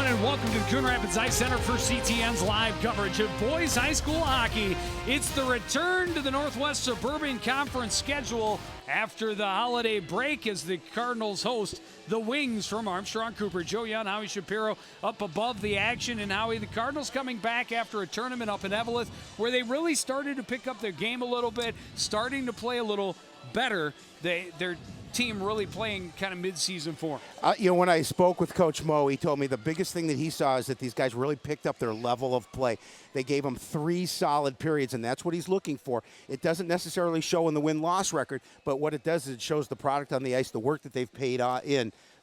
everyone, and welcome to the Coon Rapids Ice Center for CTN's live coverage of boys high school hockey. It's the return to the Northwest Suburban Conference schedule after the holiday break as the Cardinals host the Wings from Armstrong Cooper. Joe Young, Howie Shapiro up above the action, and Howie, the Cardinals coming back after a tournament up in Eveleth where they really started to pick up their game a little bit, starting to play a little better. Their team really playing kind of mid-season form. When I spoke with Coach Mo, he told me the biggest thing that he saw is that these guys really picked up their level of play. They gave him 3 solid periods, and that's what he's looking for. It doesn't necessarily show in the win-loss record, but what it does is it shows the product on the ice, the work that they've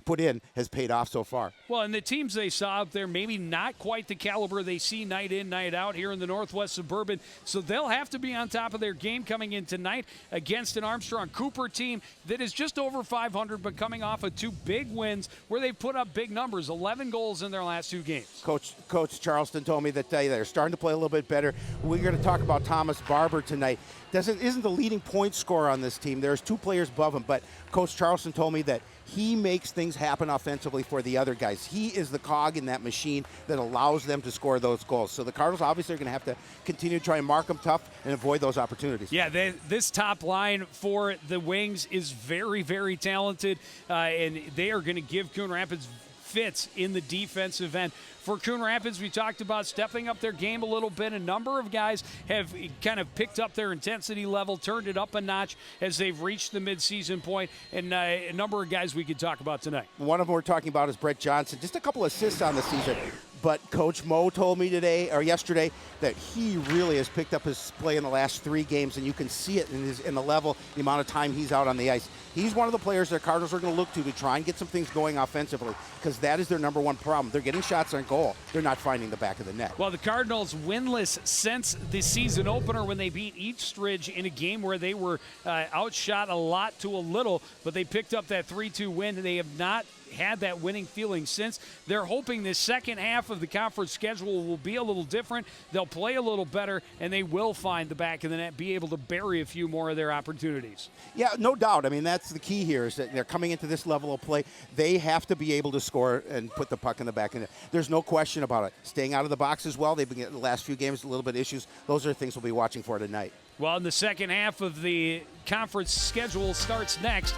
put in has paid off so far. Well, and the teams they saw out there, maybe not quite the caliber they see night in, night out here in the Northwest Suburban, so they'll have to be on top of their game coming in tonight against an Armstrong Cooper team that is just over 500, but coming off of 2 big wins where they've put up big numbers, 11 goals in their last 2 games. Coach Charleston told me that they're starting to play a little bit better. We're going to talk about Thomas Barber tonight. Isn't the leading point scorer on this team. There's 2 players above him, but Coach Charleston told me that he makes things happen offensively for the other guys. He is the cog in that machine that allows them to score those goals. So the Cardinals obviously are going to have to continue to try and mark them tough and avoid those opportunities. Yeah, this top line for the Wings is very, very talented, and they are going to give Coon Rapids fits in the defensive end. For Coon Rapids, we talked about stepping up their game a little bit. A number of guys have kind of picked up their intensity level, turned it up a notch as they've reached the midseason point, and a number of guys we could talk about tonight. One of them we're talking about is Brett Johnson. Just a couple assists on the season. But Coach Mo told me yesterday that he really has picked up his play in the last 3 games, and you can see it in the level, the amount of time he's out on the ice. He's one of the players the Cardinals are going to look to try and get some things going offensively, because that is their number one problem. They're getting shots on goal. They're not finding the back of the net. Well, the Cardinals winless since the season opener when they beat Eastridge in a game where they were outshot a lot to a little, but they picked up that 3-2 win, and they have not had that winning feeling since. They're hoping this second half of the conference schedule will be a little different. They'll play a little better, and they will find the back of the net, be able to bury a few more of their opportunities. Yeah, no doubt. I mean, that's the key here is that they're coming into this level of play. They have to be able to score and put the puck in the back of the net. There's no question about it. Staying out of the box as well. They've been getting the last few games a little bit issues. Those are things we'll be watching for tonight. Well, in the second half of the conference schedule starts next.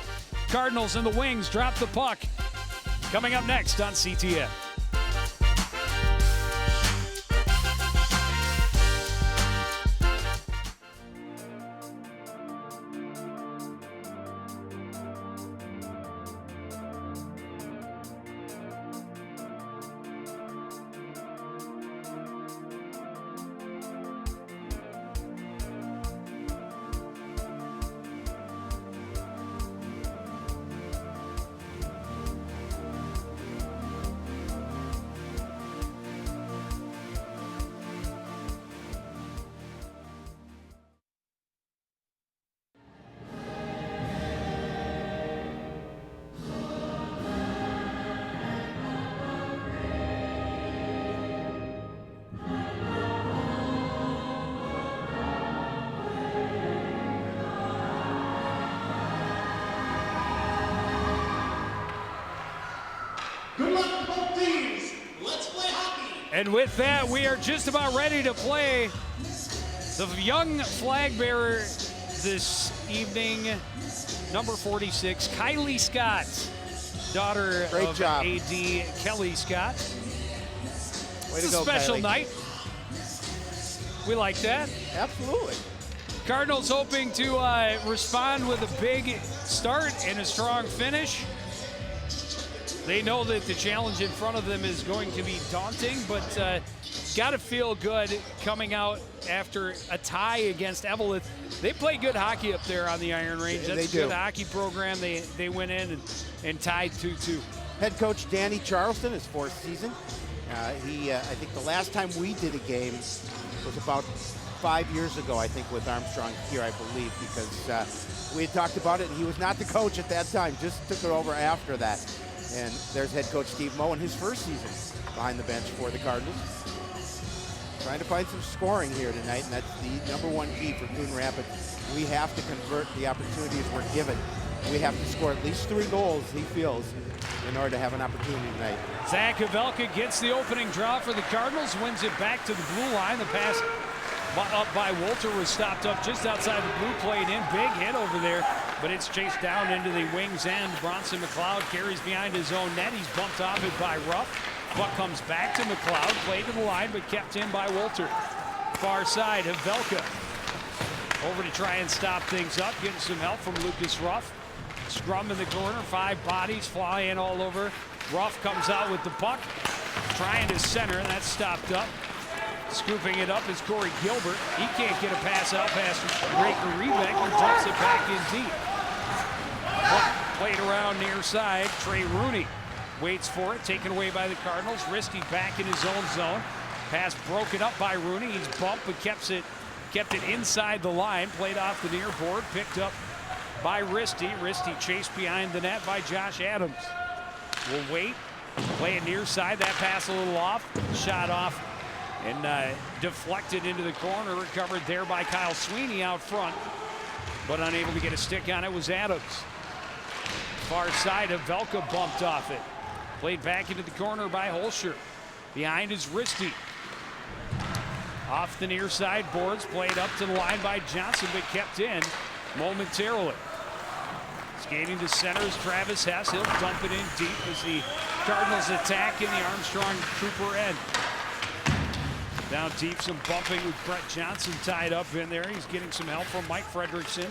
Cardinals and the Wings drop the puck. Coming up next on CTN. And with that, we are just about ready to play the young flag bearer this evening, number 46, Kylie Scott, daughter of A.D. Kelly Scott. It's a special night. We like that. Absolutely. Cardinals hoping to respond with a big start and a strong finish. They know that the challenge in front of them is going to be daunting, but got to feel good coming out after a tie against Eveleth. They play good hockey up there on the Iron Range. That's a good hockey program. They went in and tied 2-2. Head coach Danny Charleston, his 4th season. I think the last time we did a game was about 5 years ago, I think, with Armstrong here, I believe, because we had talked about it, and he was not the coach at that time, just took it over after that. And there's head coach Steve Moe in his 1st season behind the bench for the Cardinals. Trying to find some scoring here tonight, and that's the number 1 key for Coon Rapids. We have to convert the opportunities we're given. we have to score at least 3 goals, he feels, in order to have an opportunity tonight. Zach Havelka gets the opening draw for the Cardinals, wins it back to the blue line. The pass up by Wolter was stopped up just outside the blue plate in. Big hit over there, but it's chased down into the wings end. Bronson McLeod carries behind his own net. He's bumped off it by Ruff. Puck comes back to McLeod, played to the line, but kept in by Wolter. Far side, Havelka over to try and stop things up, getting some help from Lucas Ruff. Scrum in the corner, 5 bodies flying all over. Ruff comes out with the puck, trying to center, and that's stopped up. Scooping it up is Corey Gilbert. He can't get a pass out past Raker Rebeck, who dumps it back in deep. Played around near side. Trey Rooney waits for it, taken away by the Cardinals. Risty back in his own zone. Pass broken up by Rooney. He's bumped, but kept it inside the line. Played off the near board, picked up by Risty. Risty chased behind the net by Josh Adams. We'll wait. Play it near side. That pass a little off. Shot off and deflected into the corner. Recovered there by Kyle Sweeney out front, but unable to get a stick on it was Adams. Far side, Havelka bumped off it. Played back into the corner by Holscher. Behind is Risty. Off the near side boards, played up to the line by Johnson, but kept in momentarily. Skating to center is Travis Hess. He'll dump it in deep as the Cardinals attack in the Armstrong Cooper end. Down deep, some bumping with Brett Johnson tied up in there. He's getting some help from Mike Fredrickson.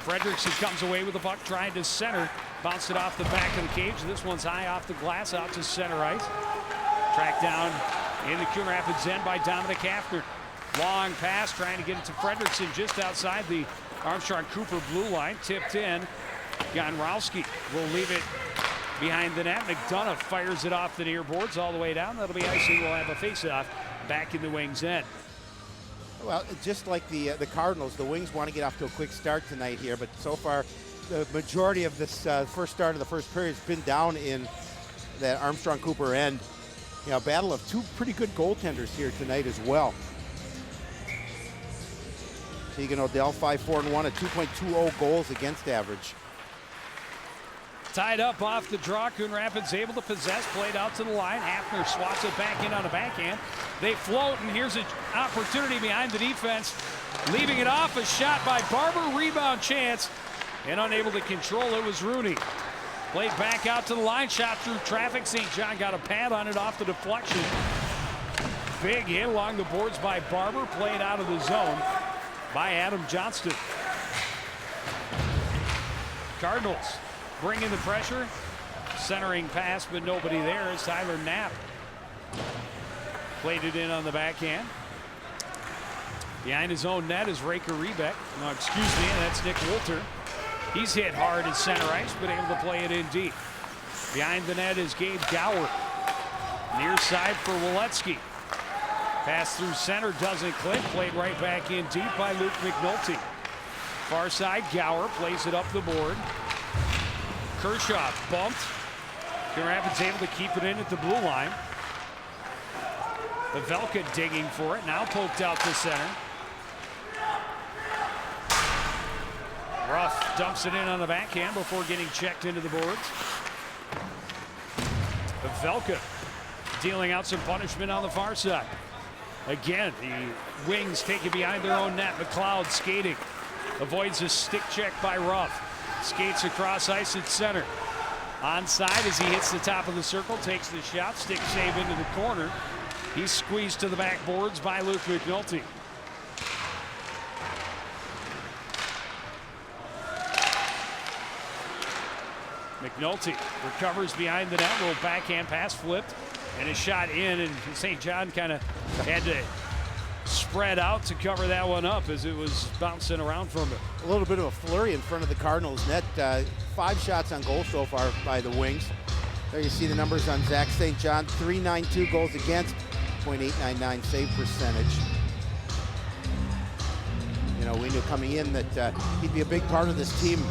Fredrickson comes away with the puck, trying to center. Bounced it off the back of the cage. This one's high off the glass, out to center ice. Tracked down in the Coon Rapids end by Dominic Hafner. Long pass, trying to get it to Fredrickson just outside the Armstrong Cooper blue line. Tipped in. Gonrowski will leave it behind the net. McDonough fires it off the near boards all the way down. That'll be icing. We'll have a face-off back in the Wings end. Well, just like the Cardinals, the Wings want to get off to a quick start tonight here, but so far the majority of this first start of the first period has been down in that Armstrong Cooper end. You know, battle of 2 pretty good goaltenders here tonight as well. Tegan Odell, 5-4-1, a 2.20 goals against average. Tied up off the draw. Coon Rapids able to possess. Played out to the line. Hafner swats it back in on a backhand. They float, and here's an opportunity behind the defense. Leaving it off. A shot by Barber. Rebound chance. And unable to control it was Rooney. Played back out to the line. Shot through traffic. St. John got a pad on it off the deflection. Big hit along the boards by Barber. Played out of the zone by Adam Johnston. Cardinals bringing the pressure. Centering pass, but nobody there is Tyler Knapp. Played it in on the backhand. Behind his own net is Raker Rebeck. No, excuse me, that's Nick Wolter. He's hit hard at center ice, but able to play it in deep. Behind the net is Gabe Gower. Near side for Waletzky. Pass through center, doesn't click. Played right back in deep by Luke McNulty. Far side, Gower plays it up the board. Kershaw bumped. Coon Rapids able to keep it in at the blue line. Havelka digging for it, now poked out to center. Ruff dumps it in on the backhand before getting checked into the boards. Havelka dealing out some punishment on the far side. Again, the Wings take it behind their own net. McLeod skating. Avoids a stick check by Ruff. Skates across ice at center. Onside as he hits the top of the circle. Takes the shot. Stick save into the corner. He's squeezed to the backboards by Luke McNulty. McNulty recovers behind the net. Little backhand pass flipped. And a shot in, and St. John kind of had to spread out to cover that one up as it was bouncing around from it. A little bit of a flurry in front of the Cardinals net. 5 shots on goal so far by the Wings. There you see the numbers on Zach St. John. .392 goals against, .899 save percentage. You know, we knew coming in that he'd be a big part of this team.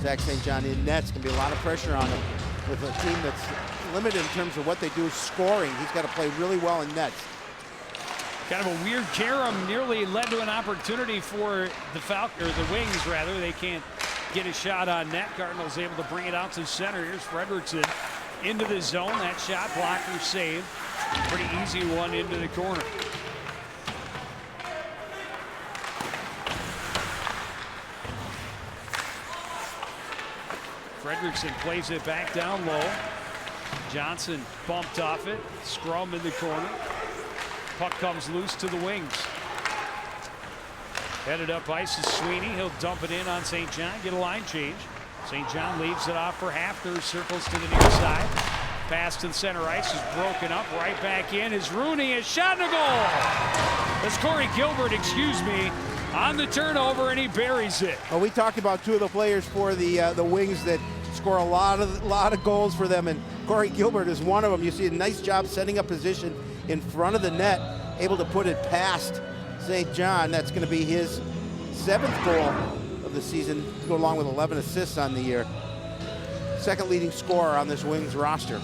Zach St. John in nets. Going to be a lot of pressure on him with a team that's limited in terms of what they do scoring. He's got to play really well in nets. Kind of a weird carom nearly led to an opportunity for the Wings rather. They can't get a shot on net. Cardinals able to bring it out to center. Here's Fredrickson into the zone. That shot blocker saved. Pretty easy one into the corner. Fredrickson plays it back down low. Johnson bumped off it. Scrum in the corner. Puck comes loose to the wings. Headed up ice is Sweeney. He'll dump it in on St. John. Get a line change. St. John leaves it off for Hafner. Circles to the near side. Pass to the center ice is broken up. Right back in is Rooney. A shot and a goal. That's Corey Gilbert, on the turnover, and he buries it. Well, we talked about two of the players for the Wings that score a lot of goals for them, and Corey Gilbert is one of them. You see a nice job setting up position in front of the net, able to put it past St. John. That's going to be his 7th goal of the season, to go along with 11 assists on the year. Second leading scorer on this Wings roster.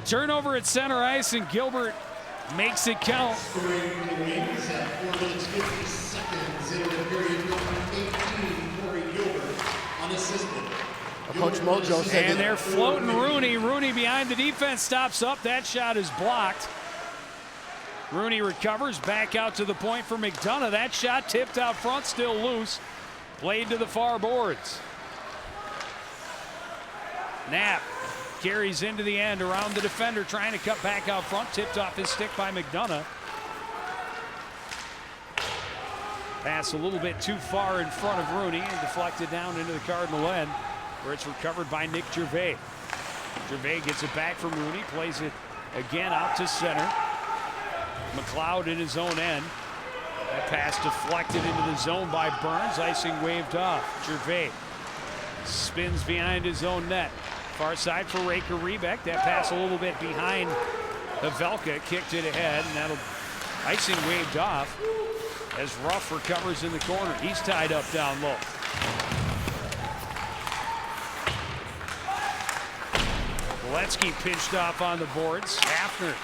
Turnover at center ice, and Gilbert makes it count. Coach Mojo said, and they're floating Rooney. Rooney behind the defense, stops up. That shot is blocked. Rooney recovers, back out to the point for McDonough. That shot tipped out front, still loose. Played to the far boards. Knapp carries into the end around the defender, trying to cut back out front. Tipped off his stick by McDonough. Pass a little bit too far in front of Rooney and deflected down into the Cardinal end, where it's recovered by Nick Gervais. Gervais gets it back from Rooney, plays it again out to center. McLeod in his own end. That pass deflected into the zone by Burns. Icing waved off. Gervais spins behind his own net. Far side for Raker Rebeck. That pass a little bit behind Havelka. Kicked it ahead, and that'll icing waved off as Ruff recovers in the corner. He's tied up down low. Walensky pinched off on the boards. Hafner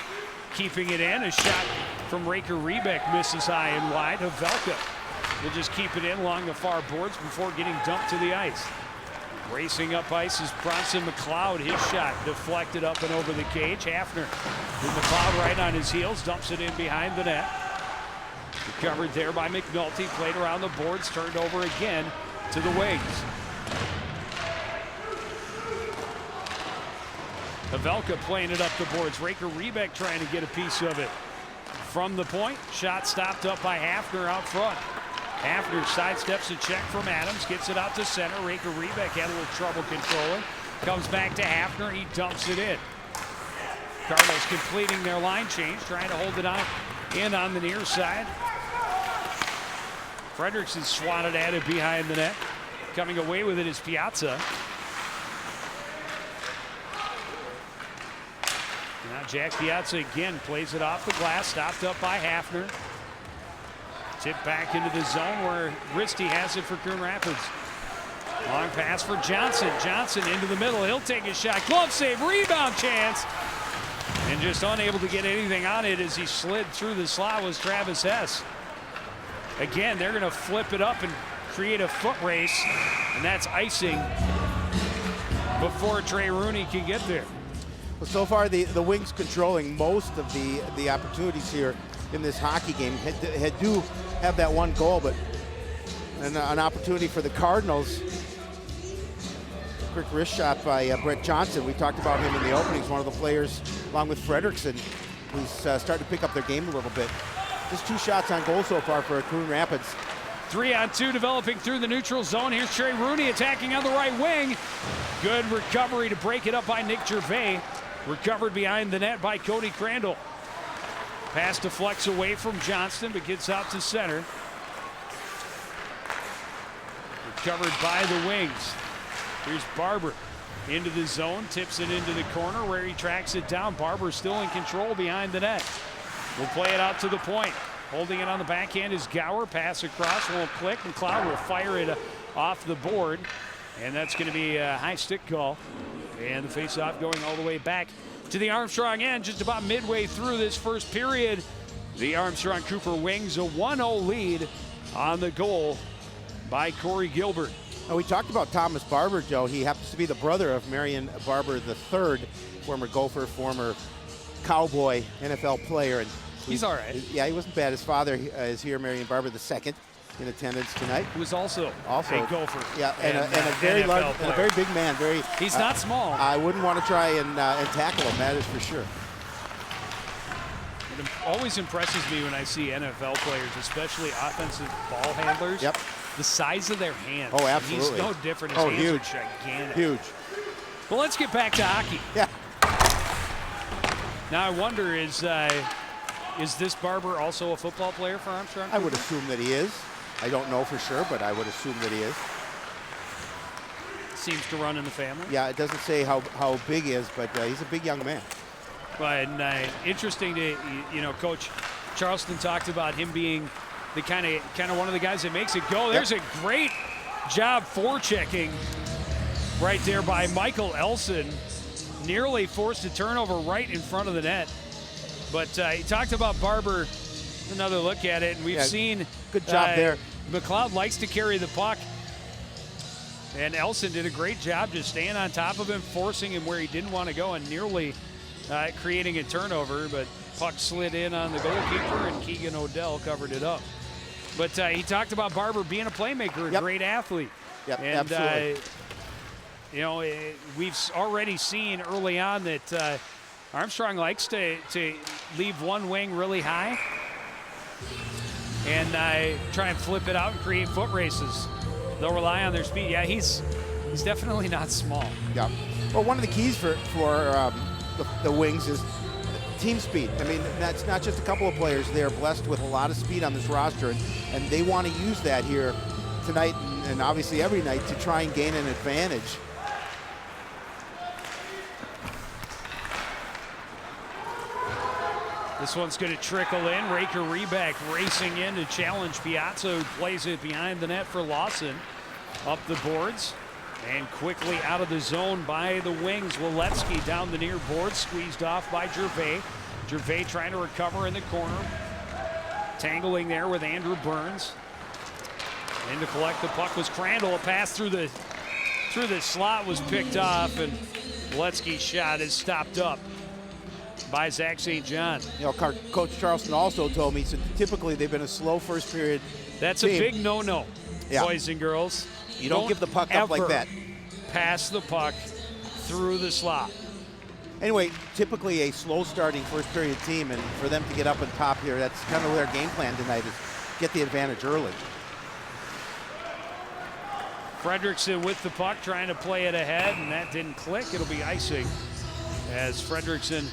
keeping it in. A shot from Raker Rebeck misses high and wide. Havelka will just keep it in along the far boards before getting dumped to the ice. Racing up ice is Bronson McLeod. His shot deflected up and over the cage. Hafner with McLeod right on his heels, dumps it in behind the net. Recovered there by McNulty. Played around the boards, turned over again to the wings. Havelka playing it up the boards. Raker Rebeck trying to get a piece of it. From the point, shot stopped up by Hafner out front. Hafner sidesteps a check from Adams, gets it out to center. Raker Rebeck had a little trouble controlling. Comes back to Hafner, he dumps it in. Cardinals completing their line change, trying to hold it in on the near side. Fredrickson swatted at it behind the net. Coming away with it is Piazza. Now Jack Piazza again plays it off the glass, stopped up by Hafner. Tip back into the zone where Risty has it for Coon Rapids. Long pass for Johnson. Johnson into the middle. He'll take a shot. Glove save, rebound chance. And just unable to get anything on it as he slid through the slot was Travis Hess. Again, they're going to flip it up and create a foot race. And that's icing before Trey Rooney can get there. Well, so far the Wings controlling most of the opportunities here in this hockey game. Had do have that one goal, but an opportunity for the Cardinals. Quick wrist shot by Brett Johnson. We talked about him in the opening. He's one of the players, along with Fredrickson, who's starting to pick up their game a little bit. Just 2 shots on goal so far for Coon Rapids. 3-on-2 developing through the neutral zone. Here's Trey Rooney attacking on the right wing. Good recovery to break it up by Nick Gervais. Recovered behind the net by Cody Crandall. Pass deflects away from Johnston, but gets out to center. Recovered by the wings. Here's Barber into the zone, tips it into the corner where he tracks it down. Barber still in control behind the net. We'll play it out to the point. Holding it on the backhand is Gower. Pass across, will click. McLeod will fire it off the board. And that's going to be a high stick call. And the face-off going all the way back to the Armstrong end, just about midway through this first period. The Armstrong Cooper Wings a 1-0 lead on the goal by Corey Gilbert. Now, we talked about Thomas Barber, Joe. He happens to be the brother of Marion Barber III, former Gopher, former Cowboy, NFL player. And he's all right. Yeah, he wasn't bad. His father is here, Marion Barber II, in attendance tonight. Who was also a Gopher. Yeah, and a very NFL large, player. and a very big man. He's not small. I wouldn't want to try and tackle him. That is for sure. It always impresses me when I see NFL players, especially offensive ball handlers. Yep. The size of their hands. Oh, absolutely. He's no different. His hands huge. are gigantic. Huge. Well, let's get back to hockey. Yeah. Now I wonder, is this Barber also a football player for Armstrong? I would assume that he is. I don't know for sure, but I would assume that he is. Seems to run in the family. Yeah, it doesn't say how big he is, but he's a big young man. And interesting to, Coach Charleston talked about him being the kind of one of the guys that makes it go. There's a great job forechecking right there by Michael Elson. Nearly forced a turnover right in front of the net. But he talked about Barber. Another look at it, and we've seen good job there. McLeod likes to carry the puck, and Elson did a great job just staying on top of him, forcing him where he didn't want to go, and nearly creating a turnover. But puck slid in on the goalkeeper, and Keegan Odell covered it up. But he talked about Barber being a playmaker, a great athlete. Yep, and, absolutely. We've already seen early on that Armstrong likes to leave one wing really high and try and flip it out and create foot races. They'll rely on their speed. Yeah, he's definitely not small. Yeah. Well, one of the keys for the Wings is team speed. I mean, that's not just a couple of players. They are blessed with a lot of speed on this roster, and they want to use that here tonight and obviously every night to try and gain an advantage. This one's going to trickle in. Raker Reback racing in to challenge Piazza, who plays it behind the net for Lawson. Up the boards and quickly out of the zone by the Wings. Wiletsky down the near board, squeezed off by Gervais. Gervais trying to recover in the corner. Tangling there with Andrew Burns. In to collect the puck was Crandall. A pass through the slot was picked off, and Wiletsky's shot is stopped up by Zach St. John. Coach Charleston also told me, so typically they've been a slow first period. That's team. A big no-no, boys and girls. You don't give the puck up like that. Pass the puck through the slot. Anyway, typically a slow starting first period team, and for them to get up on top here, that's kind of their game plan tonight, is get the advantage early. Fredrickson with the puck, trying to play it ahead, and that didn't click. It'll be icing as Fredrickson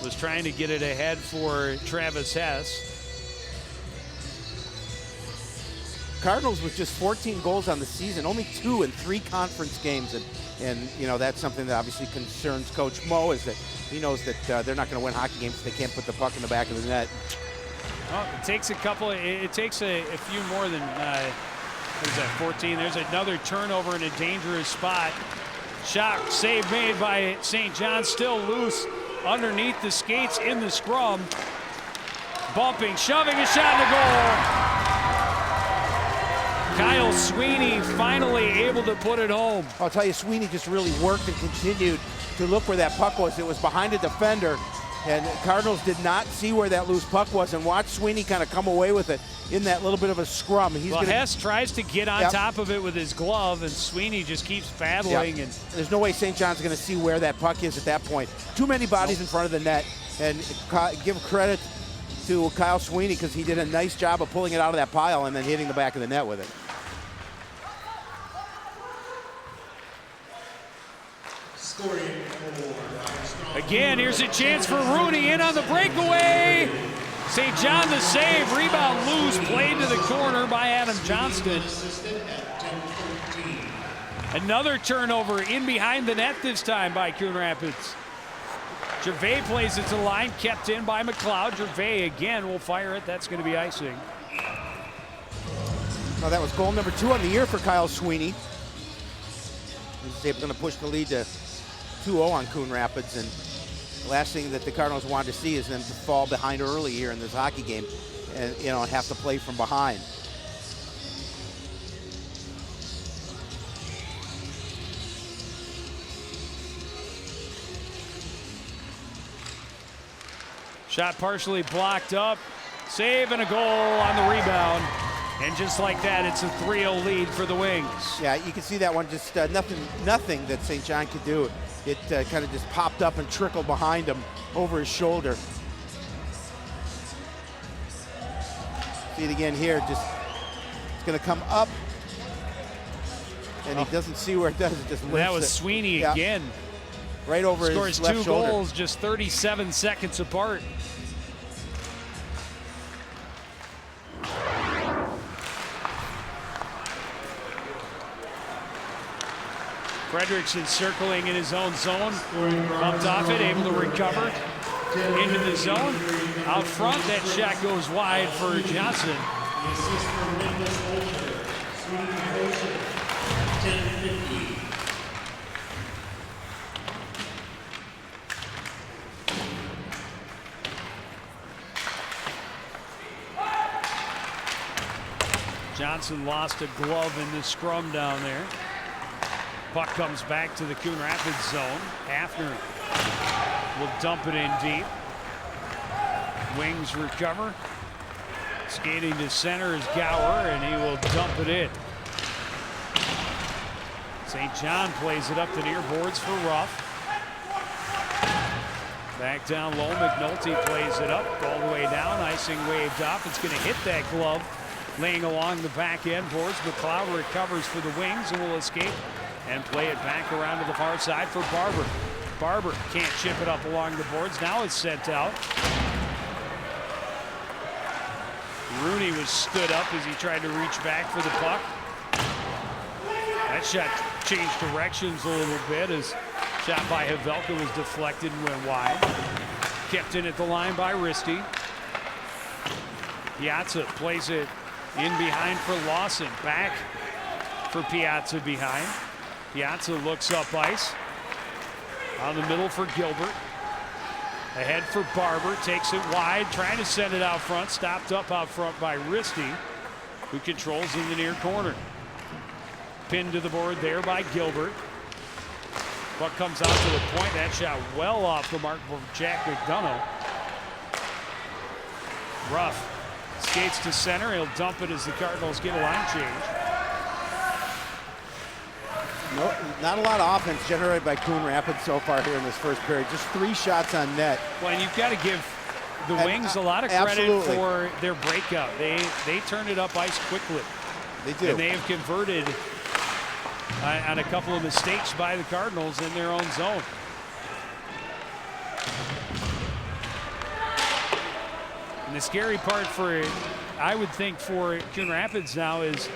was trying to get it ahead for Travis Hess. Cardinals with just 14 goals on the season, only 2 in 3 conference games, and that's something that obviously concerns Coach Mo, is that he knows that they're not going to win hockey games if they can't put the puck in the back of the net. Well, it takes a couple. It takes a few more than what is that? 14. There's another turnover in a dangerous spot. Shot save made by St. John, still loose underneath the skates in the scrum. Bumping, shoving, a shot in the goal. Kyle Sweeney finally able to put it home. I'll tell you, Sweeney just really worked and continued to look where that puck was. It was behind a defender, and Cardinals did not see where that loose puck was, and watch Sweeney kind of come away with it in that little bit of a scrum. Hess tries to get on top of it with his glove, and Sweeney just keeps paddling. And there's no way St. John's going to see where that puck is at that point. Too many bodies in front of the net, and give credit to Kyle Sweeney because he did a nice job of pulling it out of that pile and then hitting the back of the net with it. Again, here's a chance for Rooney in on the breakaway. St. John the save, rebound loose, played to the corner by Adam Johnston. Another turnover in behind the net this time by Coon Rapids. Gervais plays it to the line, kept in by McLeod. Gervais again will fire it. That's going to be icing. Well, that was goal number 2 on the year for Kyle Sweeney. He's going to push the lead to 2-0 on Coon Rapids, and last thing that the Cardinals want to see is them to fall behind early here in this hockey game and, you know, have to play from behind. Shot partially blocked up. Save and a goal on the rebound. And just like that, it's a 3-0 lead for the Wings. Yeah, you can see that one, just nothing that St. John could do. It kind of just popped up and trickled behind him over his shoulder. See it again here, just it's going to come up. And he doesn't see where it does, it just lifts That was it. Sweeney again. Right over Scores his left two shoulder. goals just 37 seconds apart. Fredrickson circling in his own zone. Bumped off it, able to recover into the zone. Out front, that shot goes wide for Johnson. Johnson lost a glove in the scrum down there. Puck comes back to the Coon Rapids zone. Hafner will dump it in deep. Wings recover. Skating to center is Gower, and he will dump it in. St. John plays it up the near boards for Ruff. Back down low, McNulty plays it up all the way down. Icing waved off. It's going to hit that glove, laying along the back end boards. McLeod recovers for the Wings and will escape and play it back around to the far side for Barber. Barber can't chip it up along the boards. Now it's sent out. Rooney was stood up as he tried to reach back for the puck. That shot changed directions a little bit as shot by Havelka was deflected and went wide. Kept in at the line by Risty. Piazza plays it in behind for Lawson. Back for Piazza behind. Piazza looks up ice. On the middle for Gilbert. Ahead for Barber. Takes it wide. Trying to send it out front. Stopped up out front by Risty, who controls in the near corner. Pinned to the board there by Gilbert. Puck comes out to the point. That shot well off the mark for Jack McDonough. Ruff skates to center. He'll dump it as the Cardinals get a line change. No, not a lot of offense generated by Coon Rapids so far here in this first period. Just 3 shots on net. Well, and you've got to give the Wings a lot of credit absolutely. for their breakout. They turned it up ice quickly. They do. And they have converted on a couple of mistakes by the Cardinals in their own zone. And the scary part for, I would think, for Coon Rapids now is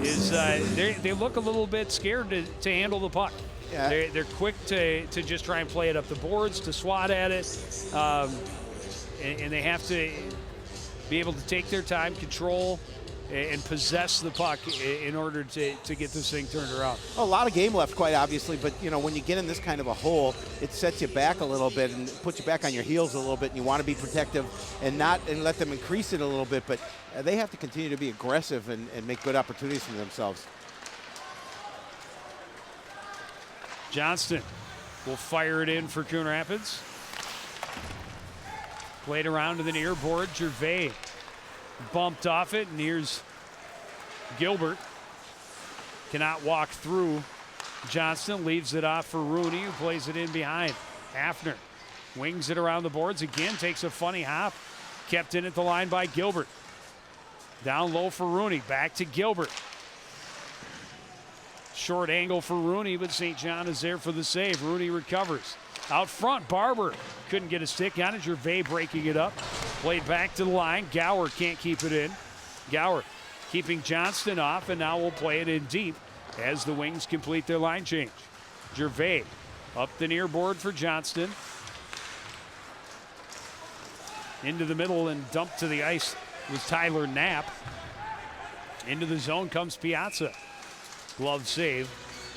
they look a little bit scared to handle the puck. Yeah. They're quick to just try and play it up the boards, to swat at it, and they have to be able to take their time, control, and possess the puck in order to get this thing turned around. A lot of game left, quite obviously, but you know, when you get in this kind of a hole, it sets you back a little bit and puts you back on your heels a little bit, and you want to be protective and let them increase it a little bit, but they have to continue to be aggressive and make good opportunities for themselves. Johnston will fire it in for Coon Rapids. Played around to the near board. Gervais bumped off it, and here's Gilbert. Cannot walk through. Johnston leaves it off for Rooney, who plays it in behind. Hafner wings it around the boards again, takes a funny hop. Kept in at the line by Gilbert. Down low for Rooney, back to Gilbert. Short angle for Rooney, but St. John is there for the save. Rooney recovers. Out front, Barber couldn't get a stick on it. Gervais breaking it up. Played back to the line. Gower can't keep it in. Gower keeping Johnston off, and now we'll play it in deep as the Wings complete their line change. Gervais up the near board for Johnston. Into the middle and dumped to the ice was Tyler Knapp. Into the zone comes Piazza. Glove save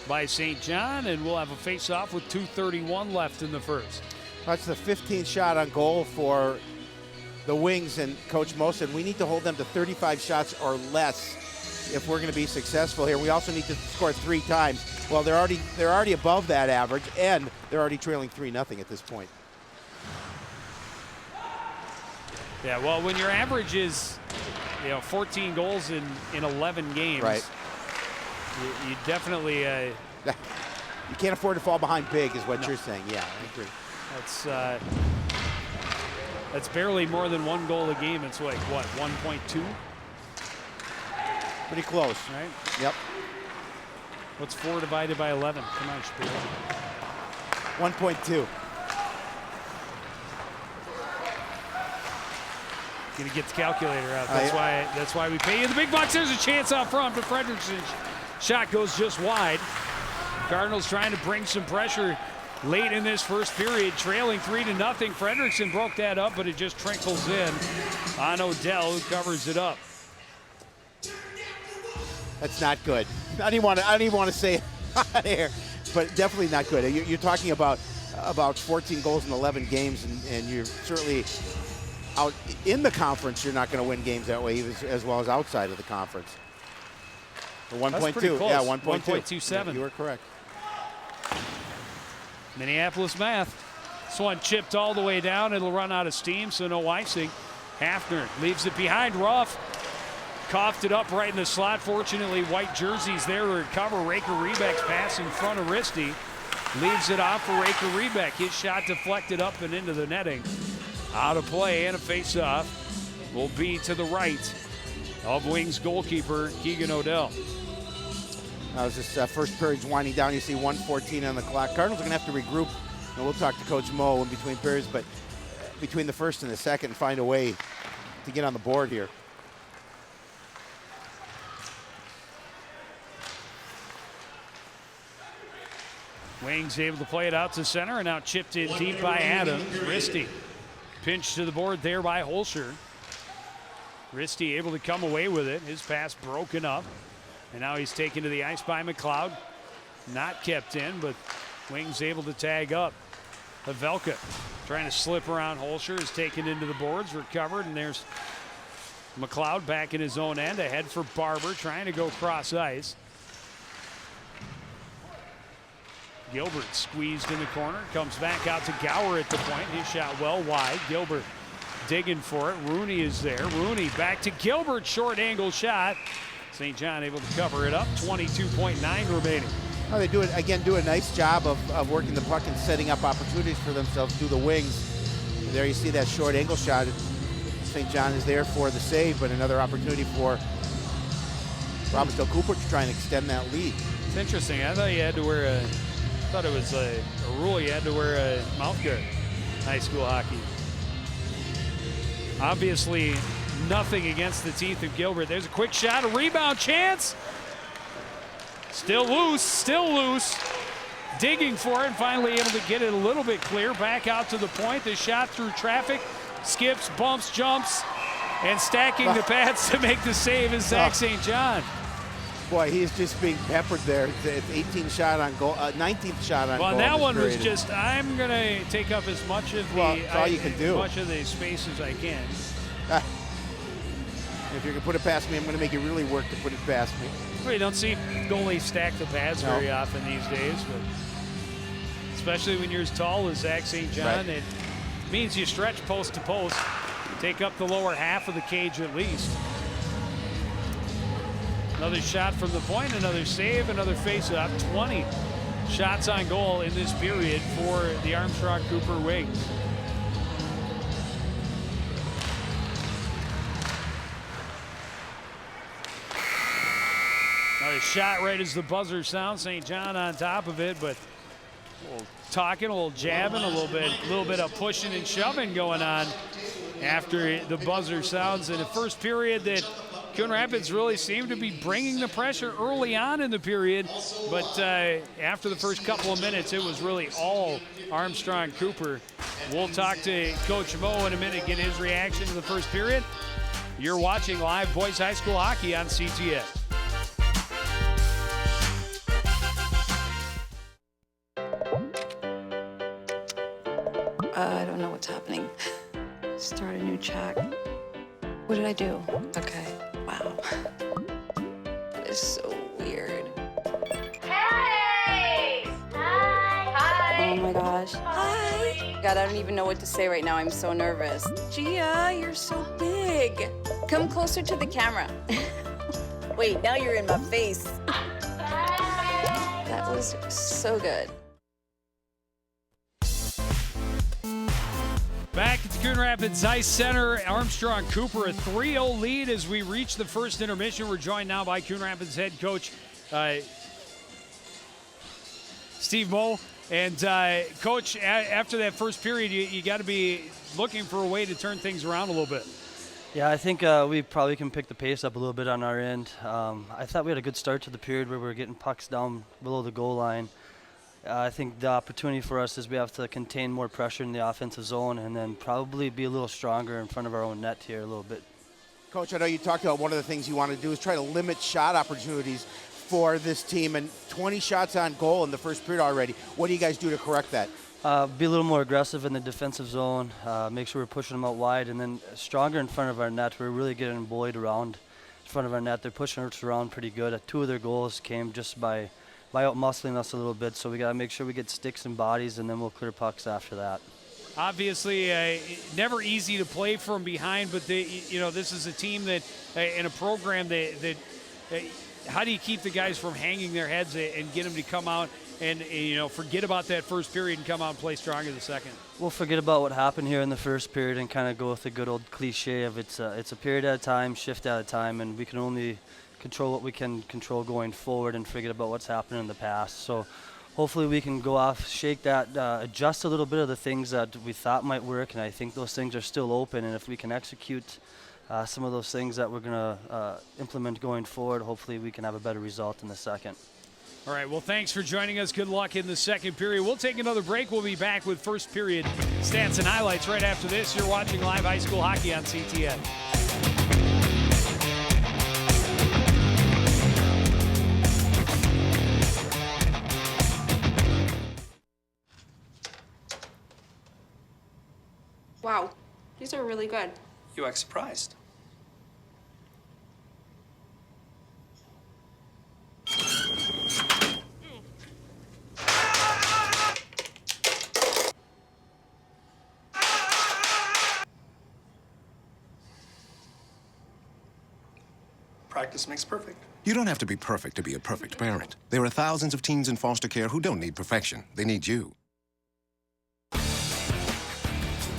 by St. John, and we'll have a face-off with 2:31 left in the first. That's the 15th shot on goal for the Wings, and Coach Mo said we need to hold them to 35 shots or less if we're going to be successful here. We also need to score 3 times. Well, they're already above that average, and they're already trailing 3-0 at this point. Yeah, well, when your average is 14 goals in 11 games, right? You definitely you can't afford to fall behind big, is what you're saying. Yeah, I agree. That's barely more than 1 goal a game. It's like what, 1.2? Pretty close, right? Yep. What's 4 divided by 11? Come on, Shapiro. 1.2. Gonna get the calculator out. That's why we pay you the big bucks. There's a chance out front, but Frederickson's shot goes just wide. Cardinals trying to bring some pressure late in this first period, trailing 3-0. Frederickson broke that up, but it just trickles in on Odell, who covers it up. That's not good. I don't even want to say it on air, but definitely not good. You're talking about 14 goals in 11 games, and you're certainly out in the conference. You're not going to win games that way, as well as outside of the conference. 1.2, yeah, 1.27. You were correct. Minneapolis math. This one chipped all the way down. It'll run out of steam, so no icing. Hafner leaves it behind. Ruff coughed it up right in the slot. Fortunately, white jerseys there to recover. Raker Rebeck's pass in front of Risty. Leaves it off for Raker Rebeck. His shot deflected up and into the netting. Out of play, and a face-off will be to the right of Wings goalkeeper Keegan Odell. As this first period's winding down, you see 1:14 on the clock. Cardinals are going to have to regroup, and we'll talk to Coach Mo in between periods, but between the first and the second, find a way to get on the board here. Wings able to play it out to center, and now chipped in deep by Adams. Risty pinched to the board there by Holscher. Risty able to come away with it. His pass broken up. And now he's taken to the ice by McLeod. Not kept in, but Wings able to tag up. Havelka trying to slip around Holscher, is taken into the boards, recovered, and there's McLeod back in his own end, ahead for Barber, trying to go cross ice. Gilbert squeezed in the corner, comes back out to Gower at the point. His shot well wide. Gilbert digging for it. Rooney is there. Rooney back to Gilbert, short angle shot. St. John able to cover it up. 22.9 remaining. Oh, they do a nice job of working the puck and setting up opportunities for themselves through the wings. There you see that short angle shot. St. John is there for the save, but another opportunity for Robbinsdale Cooper to try and extend that lead. It's interesting. I thought you had to wear I thought it was a rule you had to wear a mouth guard. High school hockey. Obviously, nothing against the teeth of Gilbert. There's a quick shot, a rebound chance. Still loose. Digging for it, and finally able to get it a little bit clear. Back out to the point. The shot through traffic. Skips, bumps, jumps, and stacking the pads to make the save is Zach St. John. Boy, he's just being peppered there. It's 18 shot on goal, 19th shot on goal. Well, that one was just, I'm going to take up as much of the space as I can. If you're going to put it past me, I'm going to make you really work to put it past me. Well, you don't see goalies stack the pads very often these days, but especially when you're as tall as Zach St. John, it means you stretch post to post, take up the lower half of the cage at least. Another shot from the point, another save, another face-off. 20 shots on goal in this period for the Armstrong Cooper Wings. Another shot right as the buzzer sounds. St. John on top of it, but a little talking, a little jabbing, a little bit of pushing and shoving going on after the buzzer sounds in the first period. That Coon Rapids really seemed to be bringing the pressure early on in the period, but after the first couple of minutes, it was really all Armstrong Cooper. We'll talk to Coach Mo in a minute, get his reaction to the first period. You're watching live boys high school hockey on CTS. what's happening. Start a new chat. What did I do? Okay, wow. That is so weird. Hey! Hi! Oh my gosh. Hi! God, I don't even know what to say right now. I'm so nervous. Gia, you're so big. Come closer to the camera. Wait, now you're in my face. That was so good. Back at the Coon Rapids Ice Center, Armstrong Cooper, a 3-0 lead as we reach the first intermission. We're joined now by Coon Rapids head coach Steve Moe. And Coach, after that first period, you got to be looking for a way to turn things around a little bit. Yeah, I think we probably can pick the pace up a little bit on our end. I thought we had a good start to the period where we were getting pucks down below the goal line. I think the opportunity for us is we have to contain more pressure in the offensive zone and then probably be a little stronger in front of our own net here a little bit. Coach, I know you talked about one of the things you want to do is try to limit shot opportunities for this team, and 20 shots on goal in the first period already. What do you guys do to correct that? Be a little more aggressive in the defensive zone, make sure we're pushing them out wide, and then stronger in front of our net. We're really getting Boyd around in front of our net. They're pushing us around pretty good. 2 of their goals came just by out-muscling us a little bit, so we got to make sure we get sticks and bodies, and then we'll clear pucks after that. Obviously, never easy to play from behind, but this is a team that, in a program that how do you keep the guys from hanging their heads and get them to come out and forget about that first period and come out and play strong in the second? We'll forget about what happened here in the first period and kind of go with the good old cliche of it's a period at a time, shift at a time, and we can only control what we can control going forward and forget about what's happened in the past. So hopefully we can go off, shake that, adjust a little bit of the things that we thought might work, and I think those things are still open, and if we can execute some of those things that we're going to implement going forward, hopefully we can have a better result in the second. All right, well, thanks for joining us. Good luck in the second period. We'll take another break. We'll be back with first period stats and highlights right after this. You're watching live high school hockey on CTN. Wow, these are really good. You act surprised. Practice makes perfect. You don't have to be perfect to be a perfect parent. There are thousands of teens in foster care who don't need perfection. They need you.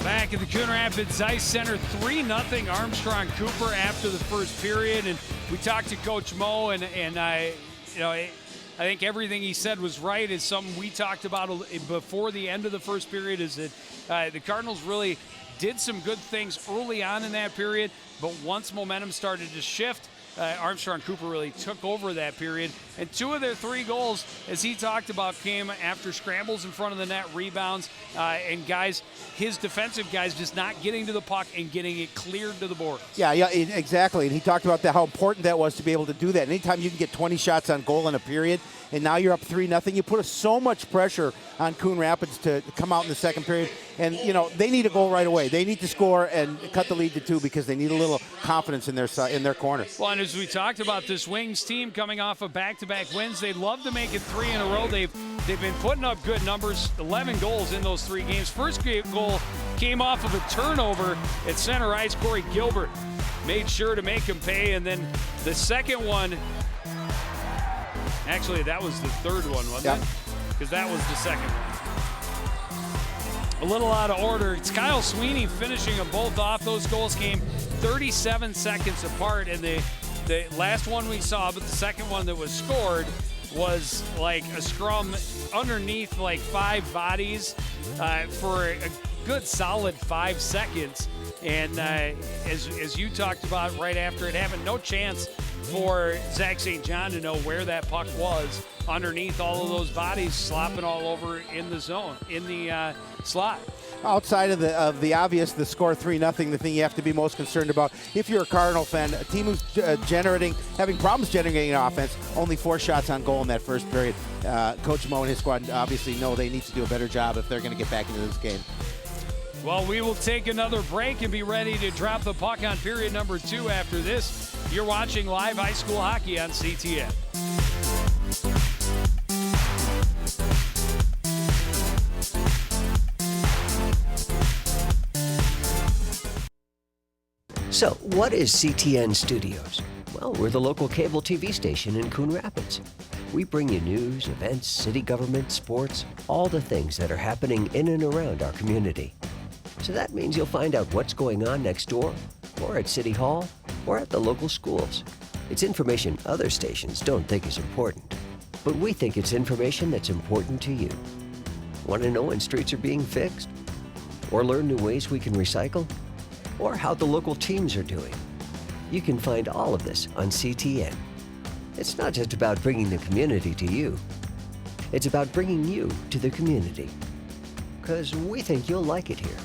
Back at the Coon Rapids Ice Center, 3-0 Armstrong Cooper after the first period. And we talked to Coach Moe, and I think everything he said was right. It's something we talked about before the end of the first period, is that the Cardinals really did some good things early on in that period, but once momentum started to shift, Armstrong Cooper really took over that period. And 2 of their 3 goals, as he talked about, came after scrambles in front of the net, rebounds, and guys, his defensive guys just not getting to the puck and getting it cleared to the board. Yeah, Exactly. And he talked about how important that was to be able to do that. Anytime you can get 20 shots on goal in a period, and now you're up 3-0, you put so much pressure on Coon Rapids to come out in the second period. And, they need a goal right away. They need to score and cut the lead to 2 because they need a little confidence in their corner. Well, and as we talked about, this Wings team coming off of back-to-back wins, they'd love to make it 3 in a row. They've been putting up good numbers, 11 goals in those 3 games. First goal came off of a turnover at center ice. Corey Gilbert made sure to make him pay. And then the second one, actually, that was the third one, wasn't it? Because that was the second one. A little out of order. It's Kyle Sweeney finishing them both off. Those goals came 37 seconds apart, and the last one we saw, but the second one that was scored was like a scrum underneath like 5 bodies for a good solid 5 seconds. And as you talked about right after it happened, no chance for Zach St. John to know where that puck was underneath all of those bodies slopping all over in the zone, in the slot. Outside of the obvious, the score 3-0, the thing you have to be most concerned about, if you're a Cardinal fan, a team who's having problems generating offense, only 4 shots on goal in that first period. Coach Moe and his squad obviously know they need to do a better job if they're going to get back into this game. Well, we will take another break and be ready to drop the puck on period number 2 after this. You're watching live high school hockey on CTN. So, what is CTN Studios? Well, we're the local cable TV station in Coon Rapids. We bring you news, events, city government, sports, all the things that are happening in and around our community. So that means you'll find out what's going on next door, or at City Hall, or at the local schools. It's information other stations don't think is important, but we think it's information that's important to you. Want to know when streets are being fixed? Or learn new ways we can recycle? Or how the local teams are doing? You can find all of this on CTN. It's not just about bringing the community to you. It's about bringing you to the community. 'Cause we think you'll like it here.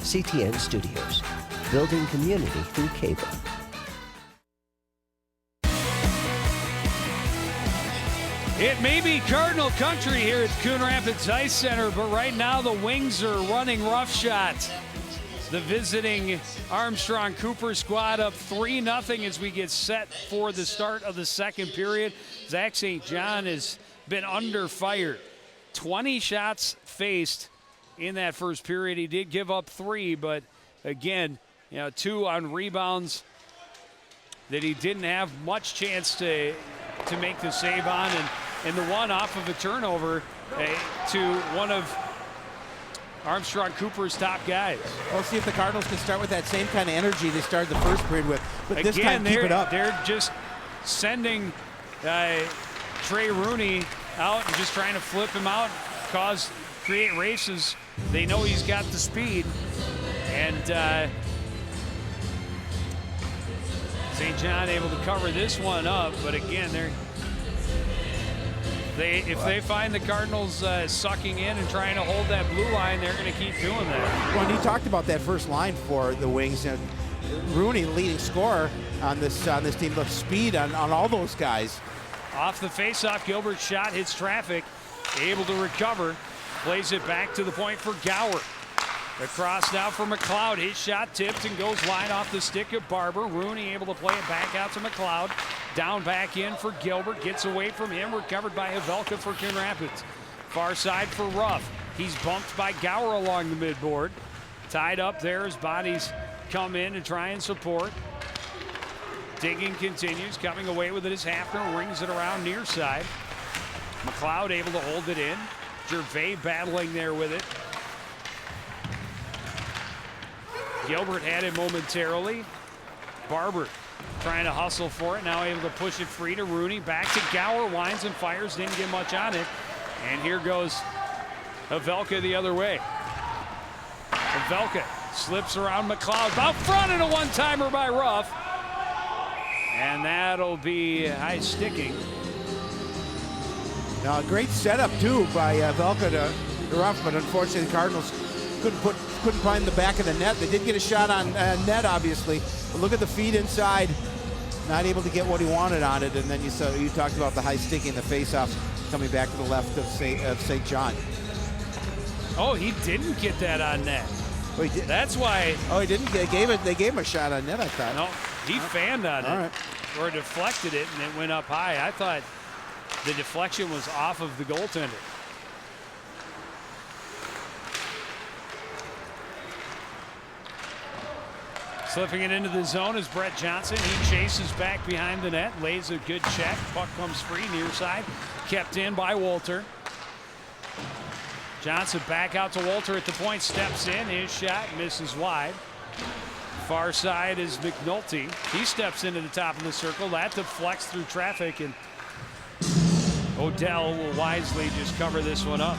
CTN Studios, building community through cable. It may be Cardinal country here at Coon Rapids Ice Center, but right now the Wings are running roughshod. The visiting Armstrong Cooper squad up 3-0 as we get set for the start of the second period. Zach St. John has been under fire. 20 shots faced in that first period. He did give up 3, but again, 2 on rebounds that he didn't have much chance to make the save on, and the one off of a turnover to one of Armstrong Cooper's top guys. We'll see if the Cardinals can start with that same kind of energy they started the first period with, but Again, this time keep it up. They're just sending Trey Rooney out and just trying to flip him out, create races. They know he's got the speed, and St. John able to cover this one up, but again, if they find the Cardinals sucking in and trying to hold that blue line, they're going to keep doing that. Well, and you talked about that first line for the Wings, and Rooney, leading scorer on this team, the speed on all those guys. Off the faceoff, Gilbert's shot hits traffic, able to recover, plays it back to the point for Gower. Across now for McLeod. His shot tipped and goes wide off the stick of Barber. Rooney able to play it back out to McLeod. Down back in for Gilbert. Gets away from him. Recovered by Havelka for Coon Rapids. Far side for Ruff. He's bumped by Gower along the midboard. Tied up there as bodies come in and try and support. Digging continues. Coming away with it is Hafner. Rings it around near side. McLeod able to hold it in. Gervais battling there with it. Gilbert had it momentarily. Barber trying to hustle for it. Now able to push it free to Rooney. Back to Gower. Winds and fires. Didn't get much on it. And here goes Havelka the other way. Havelka slips around McLeod. Out front and a one-timer by Ruff. And that'll be high sticking. Now, a great setup, too, by Havelka to Ruff, but unfortunately the Cardinals couldn't find the back of the net. They did get a shot on net, obviously. But look at the feed inside. Not able to get what he wanted on it. And then you talked about the high sticking, the face-off coming back to the left of St. John. Oh, he didn't get that on net. Oh, he did. That's why. Oh, he didn't. They gave him a shot on net, I thought. No, he fanned on it. All right. Or deflected it, and it went up high. I thought the deflection was off of the goaltender. Slipping it into the zone is Brett Johnson. He chases back behind the net, lays a good check. Puck comes free near side, kept in by Walter. Johnson back out to Walter at the point, steps in. His shot misses wide. Far side is McNulty. He steps into the top of the circle. That deflects through traffic, and Odell will wisely just cover this one up.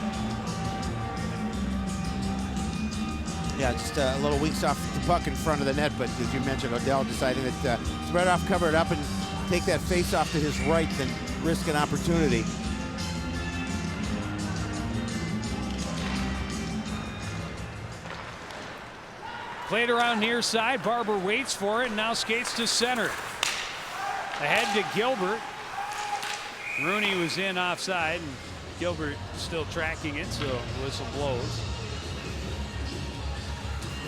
Yeah, just a little weeks off the puck in front of the net, but as you mentioned, Odell deciding that it's better off cover it up and take that face off to his right than risk an opportunity. Played around near side. Barber waits for it and now skates to center. Ahead to Gilbert. Rooney was in offside, and Gilbert still tracking it, so whistle blows.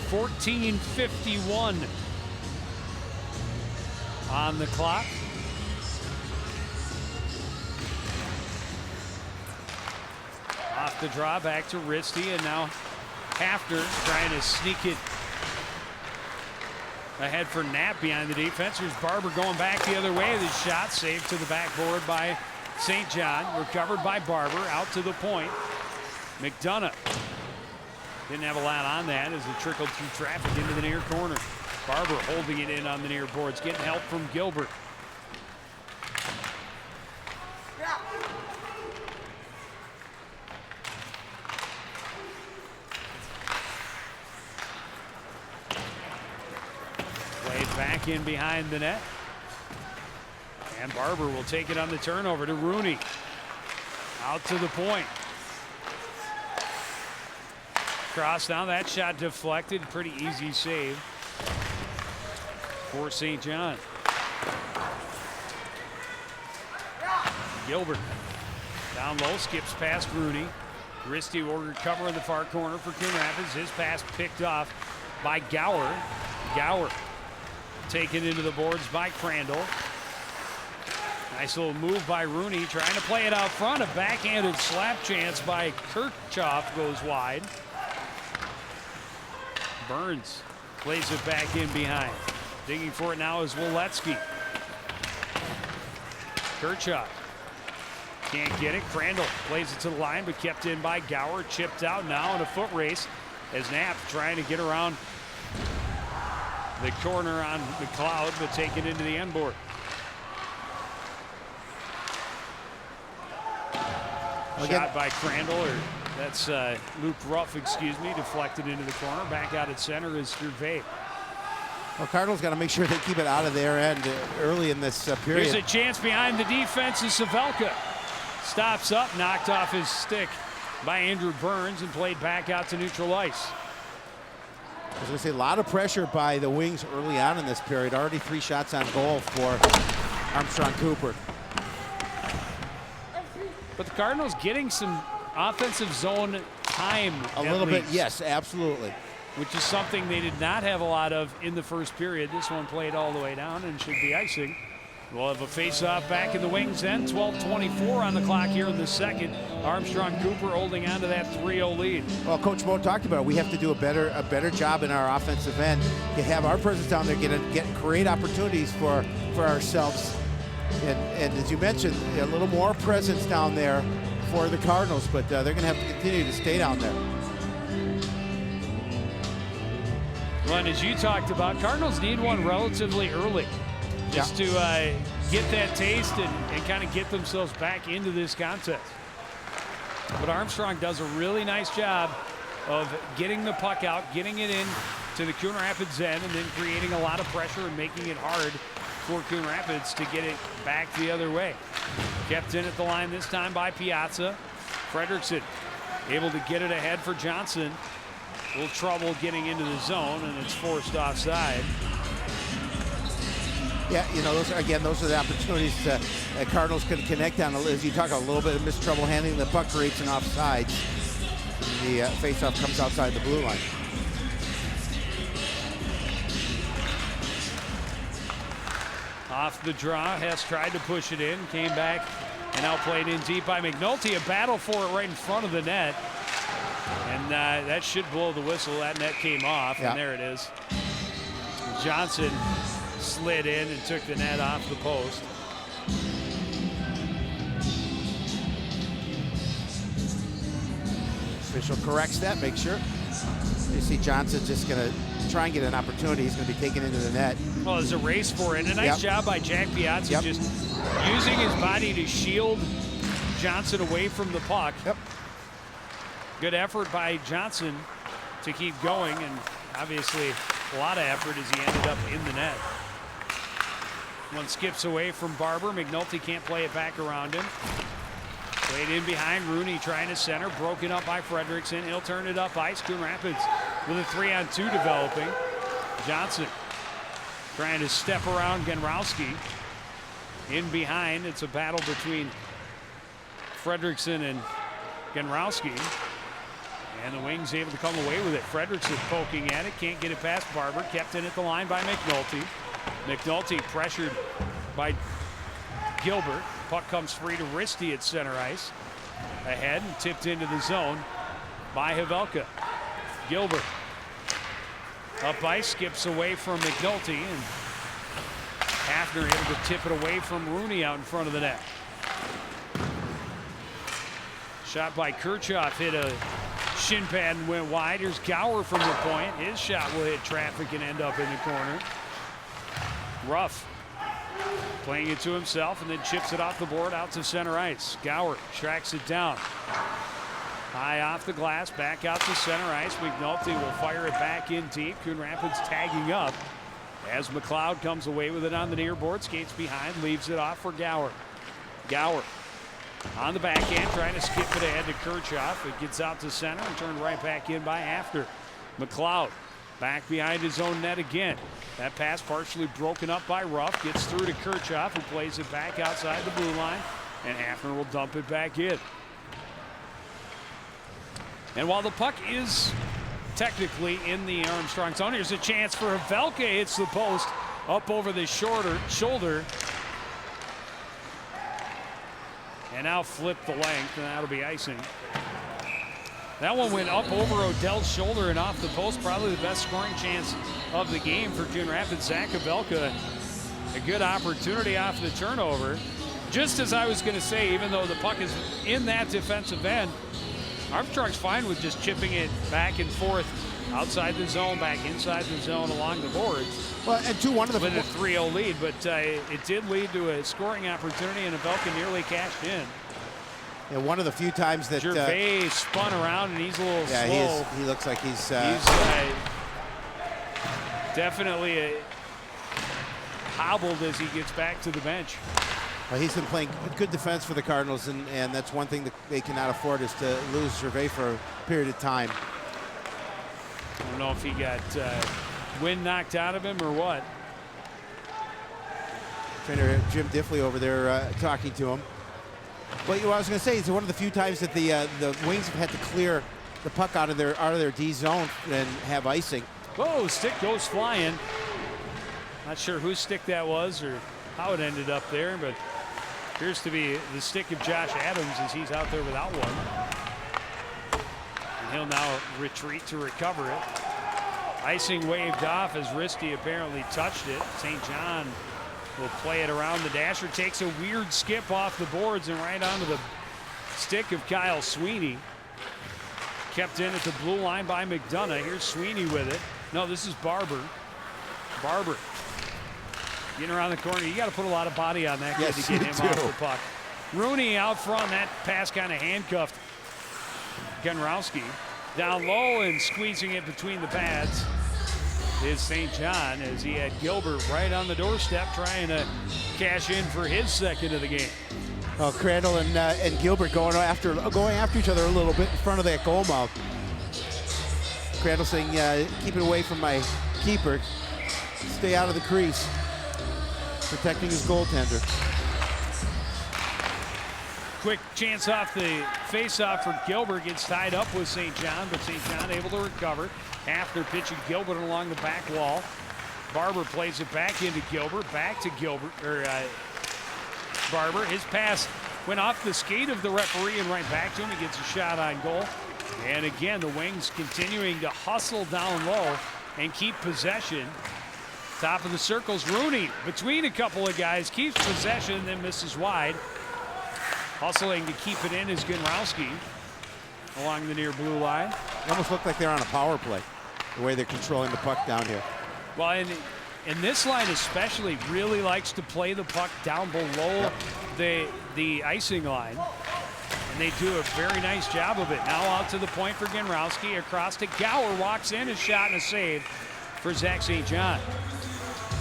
14:51 on the clock. Off the draw, back to Risty, and now Hafner trying to sneak it ahead for Knapp behind the defense. Here's Barber going back the other way. The shot saved to the backboard by St. John. Recovered by Barber. Out to the point. McDonough didn't have a lot on that as it trickled through traffic into the near corner. Barber holding it in on the near boards. Getting help from Gilbert. Back in behind the net. And Barber will take it on the turnover to Rooney. Out to the point. Cross down. That shot deflected. Pretty easy save for St. John. Gilbert down low, skips past Rooney. Risty will recover in the far corner for Coon Rapids. His pass picked off by Gower. Gower taken into the boards by Crandall. Nice little move by Rooney, trying to play it out front. A backhanded slap chance by Kirchhoff goes wide. Burns plays it back in behind. Digging for it now is Woletsky. Kirchhoff can't get it. Crandall plays it to the line, but kept in by Gower. Chipped out now in a foot race as Knapp trying to get around the corner on McLeod, but taken into the end board. Shot by Crandall, or that's Luke Ruff, excuse me, deflected into the corner. Back out at center is Gervais. Well, Cardinals got to make sure they keep it out of their end early in this period. Here's a chance behind the defense, and Savelka stops up, knocked off his stick by Andrew Burns, and played back out to neutral ice. I was going to say, a lot of pressure by the Wings early on in this period. Already 3 shots on goal for Armstrong Cooper. But the Cardinals getting some offensive zone time. A little bit, yes, absolutely. Which is something they did not have a lot of in the first period. This one played all the way down and should be icing. We'll have a face-off back in the Wings then. 12:24 on the clock here in the second. Armstrong Cooper holding on to that 3-0 lead. Well, Coach Mo talked about it. We have to do a better job in our offensive end to have our presence down there, create opportunities for ourselves. And as you mentioned, a little more presence down there for the Cardinals, but they're going to have to continue to stay down there. Well, and as you talked about, Cardinals need one relatively early. Just to get that taste and kind of get themselves back into this contest. But Armstrong does a really nice job of getting the puck out, getting it in to the Coon Rapids end, and then creating a lot of pressure and making it hard for Coon Rapids to get it back the other way. Kept in at the line this time by Piazza. Fredrickson able to get it ahead for Johnson. A little trouble getting into the zone, and it's forced offside. Yeah, you know, those are the opportunities Cardinals can connect on. As you talk, a little bit of missed trouble handling the puck creates an offside. The faceoff comes outside the blue line. Off the draw, Hess tried to push it in, came back and outplayed in deep by McNulty. A battle for it right in front of the net. And that should blow the whistle. That net came off, and there it is. Johnson slid in and took the net off the post. Official corrects that, make sure. You see Johnson just going to try and get an opportunity. He's going to be taken into the net. Well, there's a race for it. And a nice job by Jack Piazza, just using his body to shield Johnson away from the puck. Good effort by Johnson to keep going, and obviously a lot of effort as he ended up in the net. One skips away from Barber. McNulty can't play it back around him. Played in behind Rooney, trying to center. Broken up by Fredrickson. He'll turn it up ice. Coon Rapids with a 3-on-2 developing. Johnson trying to step around Genrowski. In behind, it's a battle between Fredrickson and Genrowski. And the Wings able to come away with it. Fredrickson poking at it, can't get it past Barber. Kept in at the line by McNulty. McNulty pressured by Gilbert. Puck comes free to Risty at center ice. Ahead and tipped into the zone by Havelka. Gilbert up ice, skips away from McNulty, and Hafner able to tip it away from Rooney out in front of the net. Shot by Kirchhoff hit a shin pad and went wide. Here's Gower from the point. His shot will hit traffic and end up in the corner. Ruff playing it to himself and then chips it off the board out to center ice. Gower tracks it down. High off the glass, back out to center ice. McNulty will fire it back in deep. Coon Rapids tagging up as McLeod comes away with it on the near board. Skates behind, leaves it off for Gower. Gower on the backhand, trying to skip it ahead to Kirchhoff. It gets out to center and turned right back in by Hafner. McLeod back behind his own net again. That pass partially broken up by Ruff. Gets through to Kirchhoff, who plays it back outside the blue line. And Hafner will dump it back in. And while the puck is technically in the Armstrong zone, here's a chance for Havelka. Hits the post up over the shoulder. And now flip the length, and that'll be icing. That one went up over Odell's shoulder and off the post. Probably the best scoring chance of the game for Coon Rapids. Zach Havelka, a good opportunity off the turnover. Just as I was going to say, even though the puck is in that defensive end, Armstrong's fine with just chipping it back and forth outside the zone, back inside the zone along the boards. Well, and one of the with a 3-0 lead, but it did lead to a scoring opportunity, and Havelka nearly cashed in. Yeah, one of the few times that Gervais spun around, and he's a little slow. He looks like he's definitely hobbled as he gets back to the bench. Well, he's been playing good defense for the Cardinals, and that's one thing that they cannot afford is to lose Gervais for a period of time. I don't know if he got wind knocked out of him or what. Trainer Jim Diffley over there talking to him. But what I was going to say is one of the few times that the Wings have had to clear the puck out of their D zone and have icing. Whoa, stick goes flying. Not sure whose stick that was or how it ended up there, but appears to be the stick of Josh Adams as he's out there without one. And he'll now retreat to recover it. Icing waved off as Risty apparently touched it. St. John will play it around the dasher. Takes a weird skip off the boards and right onto the stick of Kyle Sweeney. Kept in at the blue line by McDonough. Here's Sweeney with it. No, this is Barber. Barber getting around the corner. You got to put a lot of body on that kid to get him off the puck. Rooney out front. That pass kind of handcuffed Genrowski. Down low and squeezing it between the pads is St. John as he had Gilbert right on the doorstep trying to cash in for his second of the game. Well, Crandall and Gilbert going after each other a little bit in front of that goal mouth. Crandall saying, keep it away from my keeper. Stay out of the crease. Protecting his goaltender. Quick chance off the face-off for Gilbert. Gets tied up with St. John, but St. John able to recover. After pitching Gilbert along the back wall. Barber plays it back into Gilbert. Back to Gilbert, or Barber. His pass went off the skate of the referee and right back to him. He gets a shot on goal. And again, the Wings continuing to hustle down low and keep possession. Top of the circle's Rooney between a couple of guys. Keeps possession, then misses wide. Hustling to keep it in is Genrowski along the near blue line. It almost looked like they're on a power play, the way they're controlling the puck down here. Well, and this line especially really likes to play the puck down below the icing line. And they do a very nice job of it. Now out to the point for Genrowski. Across to Gower. Walks in, a shot and a save for Zach St. John.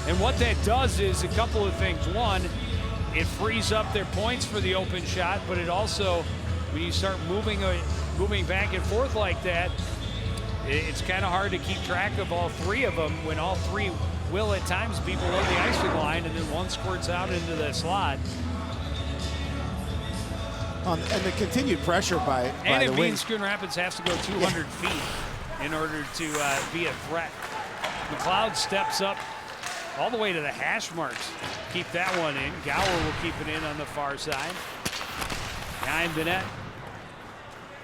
And what that does is a couple of things. One, it frees up their points for the open shot, but it also, when you start moving back and forth like that, it's kind of hard to keep track of all three of them when all three will at times be below the icing line, and then one squirts out into the slot. And the continued pressure by and the it means Wings. Coon Rapids has to go 200 feet in order to be a threat. McLeod steps up all the way to the hash marks. Keep that one in. Gower will keep it in on the far side. Behind the net.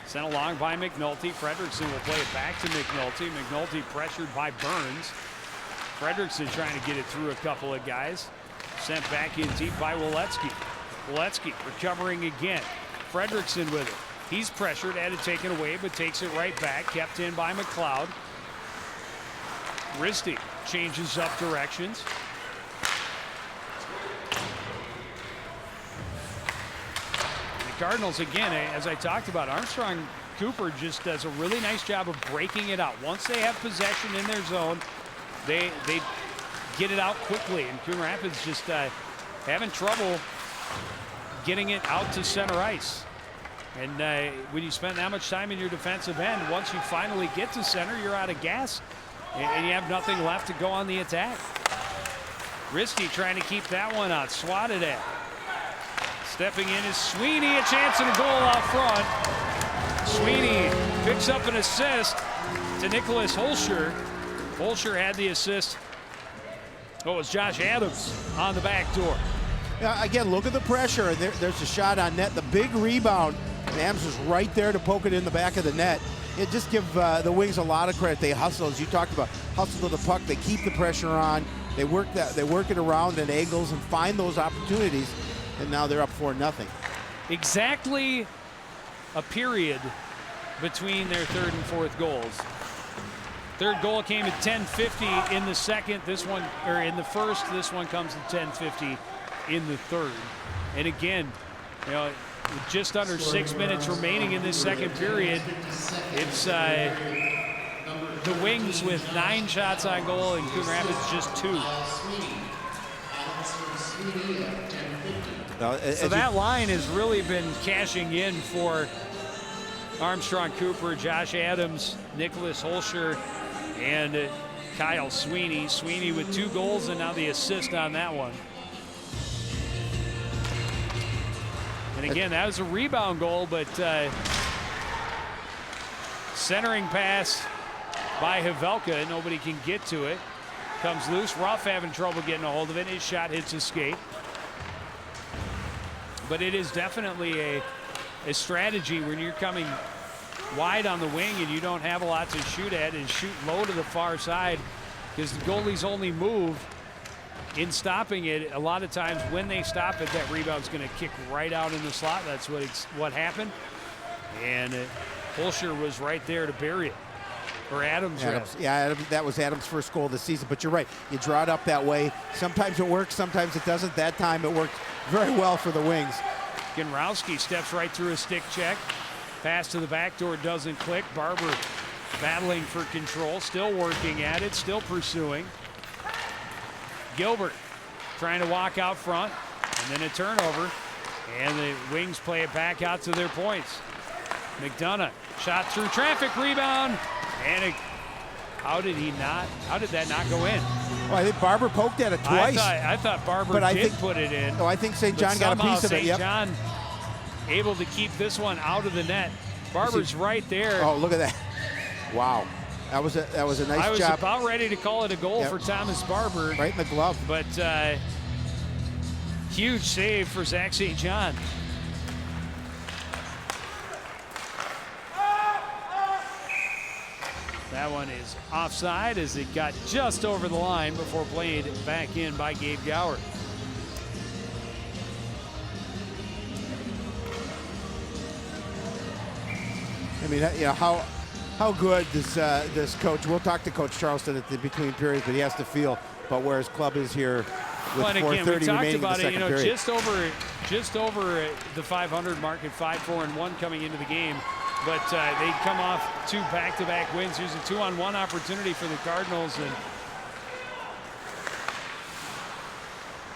Sent along by McNulty. Fredrickson will play it back to McNulty. McNulty pressured by Burns. Fredrickson trying to get it through a couple of guys. Sent back in deep by Waletzki. Waletzki recovering again. Fredrickson with it. He's pressured, had it taken away, but takes it right back. Kept in by McLeod. Risty changes up directions. The Cardinals, again, as I talked about, Armstrong Cooper just does a really nice job of breaking it out. Once they have possession in their zone, they get it out quickly. And Coon Rapids just having trouble getting it out to center ice. And when you spend that much time in your defensive end, once you finally get to center, you're out of gas. And you have nothing left to go on the attack. Risty trying to keep that one out. Swatted at. Stepping in is Sweeney. A chance and a goal out front. Sweeney picks up an assist to Nicholas Holscher. Holscher had the assist. Oh, it was Josh Adams on the back door. Again, look at the pressure. There's a shot on net. The big rebound. And Adams was right there to poke it in the back of the net. It just give the Wings a lot of credit. They hustle, as you talked about, hustle to the puck. They keep the pressure on. They work it around at angles and find those opportunities. And now they're up 4-0. Exactly a period between their third and fourth goals. Third goal came at 10:50 in the second. This one, or in the first. This one comes at 10:50 in the third. And again, you know, with just under 6 minutes remaining in this second period, it's the Wings with 9 shots on goal and Coon Rapids just 2. So that line has really been cashing in for Armstrong Cooper, Josh Adams, Nicholas Holscher, and Kyle Sweeney. Sweeney with 2 goals and now the assist on that one. And again, that was a rebound goal, but centering pass by Havelka. Nobody can get to it. Comes loose. Ruff having trouble getting a hold of it. His shot hits his skate. But it is definitely a strategy when you're coming wide on the wing and you don't have a lot to shoot at, and shoot low to the far side, because the goalies only move in stopping it. A lot of times when they stop it, that rebound's going to kick right out in the slot. That's what happened. And Holscher was right there to bury it. Or Adams. Yeah, that was Adams' first goal of the season. But you're right. You draw it up that way. Sometimes it works, sometimes it doesn't. That time it worked very well for the Wings. Genrowski steps right through a stick check. Pass to the back door doesn't click. Barber battling for control. Still working at it. Still pursuing. Gilbert trying to walk out front. And then a turnover. And the Wings play it back out to their points. McDonough shot through traffic, rebound. And how did that not go in? Well, I think Barber poked at it twice. I thought Barber did put it in. No, I think St. John got a piece of it. St. John able to keep this one out of the net. Barber's right there. Oh, look at that. Wow. That was a nice job. I was about ready to call it a goal for Thomas Barber. Right in the glove. But huge save for Zach St. John. That one is offside as it got just over the line before played back in by Gabe Gower. I mean, you know, how good does this coach? We'll talk to Coach Charleston at the between periods, but he has to feel about where his club is here with 4:30 remaining in the second period. Just over the 500 mark at 5-4-1 coming into the game. But they come off 2 back-to-back wins. Here's a 2-on-1 opportunity for the Cardinals, and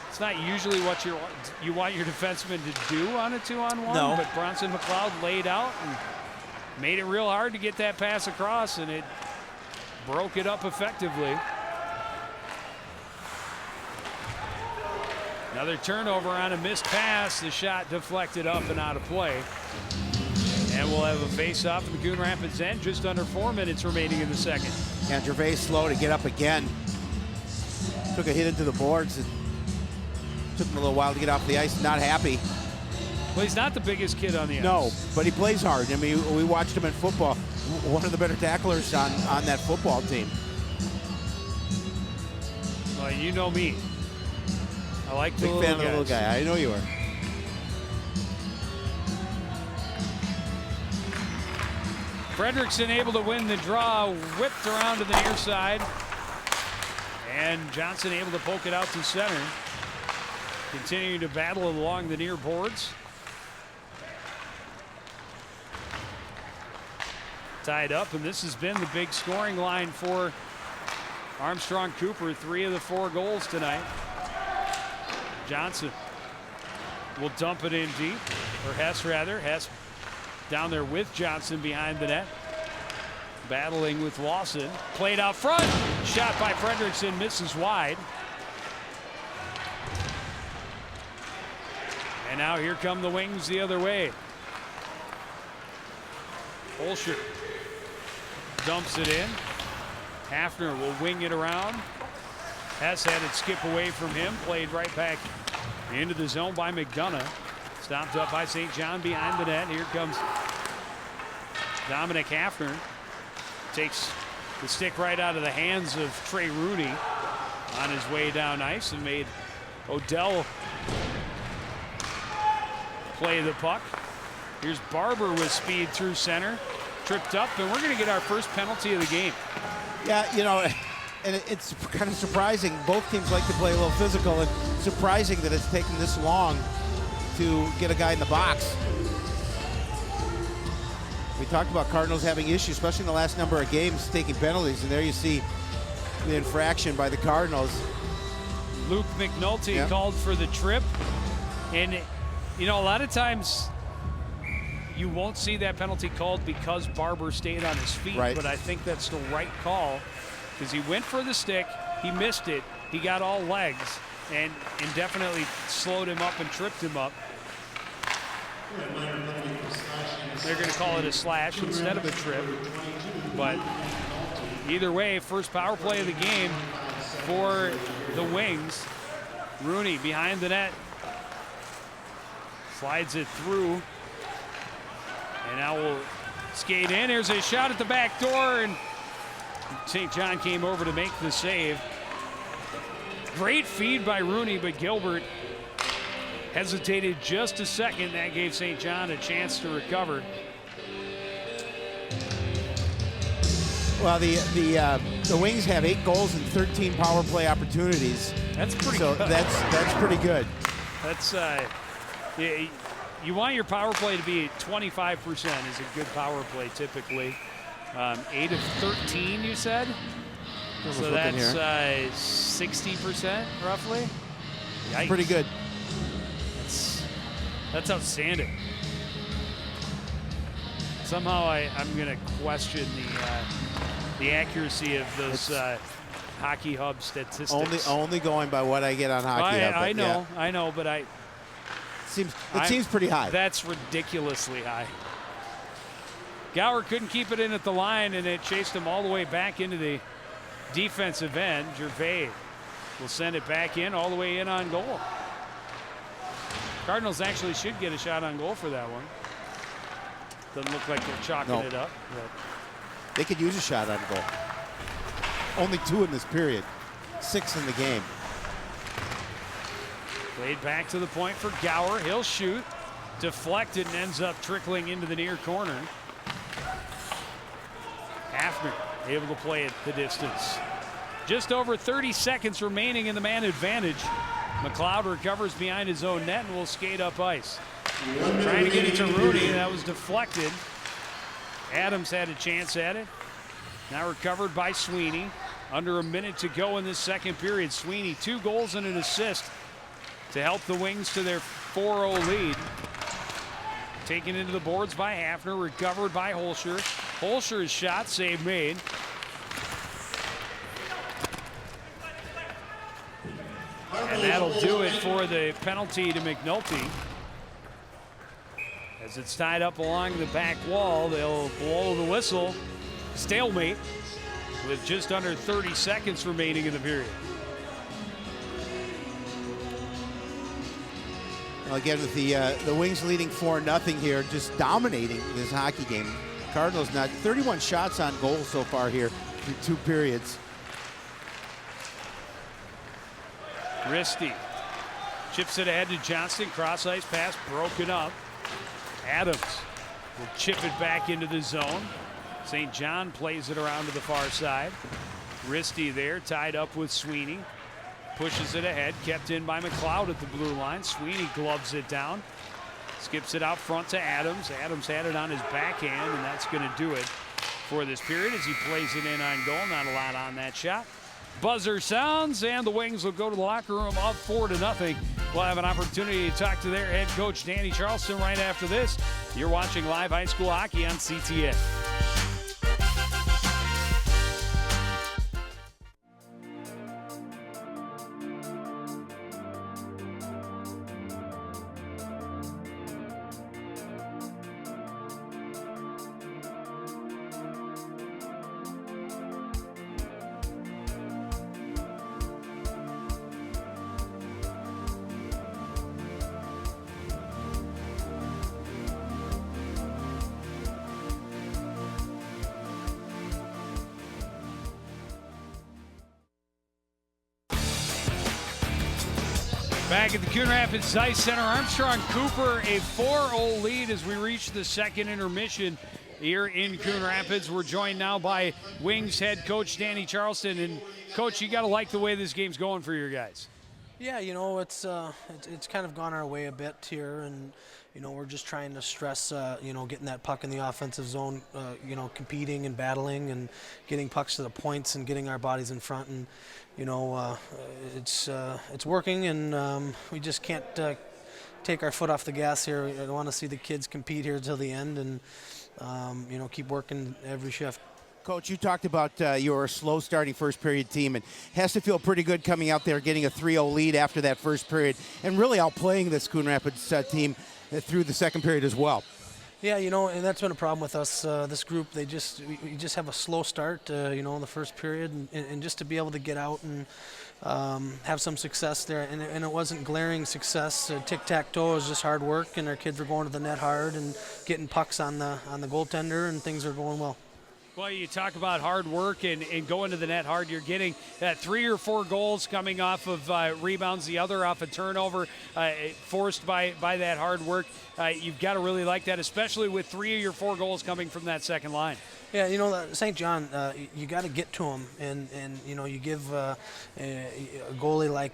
it's not usually what you want your defenseman to do on a 2-on-1. No. But Bronson McLeod laid out and made it real hard to get that pass across, and it broke it up effectively. Another turnover on a missed pass. The shot deflected up and out of play. And we'll have a face-off in the Coon Rapids end. Just under 4 minutes remaining in the second. And Gervais slow to get up again. Took a hit into the boards and took him a little while to get off the ice. Not happy. Well, he's not the biggest kid on the ice. No, but he plays hard. I mean, we watched him in football. One of the better tacklers on that football team. Well, you know me. I like the Big little fan of the little guys. guy. I know you are. Fredrickson able to win the draw, whipped around to the near side. And Johnson able to poke it out to center. Continuing to battle along the near boards. Tied up, and this has been the big scoring line for Armstrong Cooper. 3 of the 4 goals tonight. Johnson will dump it in deep, or Hess rather. Hess down there with Johnson behind the net. Battling with Lawson. Played out front. Shot by Fredrickson, misses wide. And now here come the Wings the other way. Holscher dumps it in. Hafner will wing it around. Hess had it skip away from him. Played right back into the zone by McDonough. Stopped up by St. John behind the net. Here comes Dominic Hafner. Takes the stick right out of the hands of Trey Rooney on his way down ice and made Odell play the puck. Here's Barber with speed through center. Tripped up, and we're going to get our first penalty of the game. Yeah, you know, and it's kind of surprising. Both teams like to play a little physical, and surprising that it's taken this long to get a guy in the box. We talked about Cardinals having issues, especially in the last number of games, taking penalties, and there you see the infraction by the Cardinals. Luke McNulty called for the trip, and you know, a lot of times you won't see that penalty called because Barber stayed on his feet, but I think that's the right call because he went for the stick, he missed it, he got all legs, and definitely slowed him up and tripped him up. They're going to call it a slash instead of a trip, but either way, first power play of the game for the Wings. Rooney behind the net, slides it through, and now we'll skate in. There's a shot at the back door, and St. John came over to make the save. Great feed by Rooney, but Gilbert hesitated just a second. That gave St. John a chance to recover. Well, the Wings have 8 goals and 13 power play opportunities. That's pretty good. So that's pretty good. That's you want your power play to be 25% is a good power play typically. 8 of 13, you said? So that's 60% roughly. Yikes. Pretty good. That's outstanding. Somehow I'm going to question the accuracy of those Hockey Hub statistics. Only going by what I get on Hockey Hub. I know, but it seems pretty high. That's ridiculously high. Gower couldn't keep it in at the line, and it chased him all the way back into the defensive end. Gervais will send it back in, all the way in on goal. Cardinals actually should get a shot on goal for that one. Doesn't look like they're chalking it up. But they could use a shot on goal. Only 2 in this period. 6 in the game. Played back to the point for Gower. He'll shoot. Deflected and ends up trickling into the near corner. Hafner able to play it the distance. Just over 30 seconds remaining in the man advantage. McLeod recovers behind his own net and will skate up ice. Trying to get it to Rooney. That was deflected. Adams had a chance at it. Now recovered by Sweeney. Under a minute to go in this second period. Sweeney 2 goals and an assist to help the Wings to their 4-0 lead. Taken into the boards by Hafner. Recovered by Holscher. Holscher's shot, save made. And that'll do it for the penalty to McNulty. As it's tied up along the back wall, they'll blow the whistle. Stalemate with just under 30 seconds remaining in the period. Well, again, with the Wings leading 4-0 here, just dominating this hockey game. Cardinals not 31 shots on goal so far here through 2 periods. Risty chips it ahead to Johnston. Cross ice pass broken up. Adams will chip it back into the zone. St. John plays it around to the far side. Risty there, tied up with Sweeney. Pushes it ahead, kept in by McLeod at the blue line. Sweeney gloves it down. Skips it out front to Adams. Adams had it on his backhand, and that's going to do it for this period as he plays it in on goal. Not a lot on that shot. Buzzer sounds, and the Wings will go to the locker room up 4-0. We'll have an opportunity to talk to their head coach, Danny Charleston, right after this. You're watching live high school hockey on CTN. Back at the Coon Rapids Ice Center, Armstrong Cooper, a 4-0 lead as we reach the second intermission here in Coon Rapids. We're joined now by Wings head coach Danny Charleston. And coach, you got to like the way this game's going for your guys. Yeah, you know, it's kind of gone our way a bit here, and you know, we're just trying to stress, you know, getting that puck in the offensive zone, you know, competing and battling and getting pucks to the points and getting our bodies in front. And you know, it's working, and we just can't take our foot off the gas here. I want to see the kids compete here till the end, and you know, keep working every shift. Coach, you talked about your slow starting first period team, and has to feel pretty good coming out there getting a 3-0 lead after that first period and really outplaying this Coon Rapids team through the second period as well. Yeah, you know, and that's been a problem with us, this group. We just have a slow start, you know, in the first period, and just to be able to get out and have some success there. And it wasn't glaring success. Tic-tac-toe was just hard work, and our kids were going to the net hard and getting pucks on the goaltender, and things are going well. Well, you talk about hard work and going to the net hard. You're getting 3 or 4 goals coming off of rebounds, the other off a turnover, forced by that hard work. You've got to really like that, especially with 3 of your 4 goals coming from that second line. Yeah, you know, St. John, you got to get to him, and you know, you give a goalie like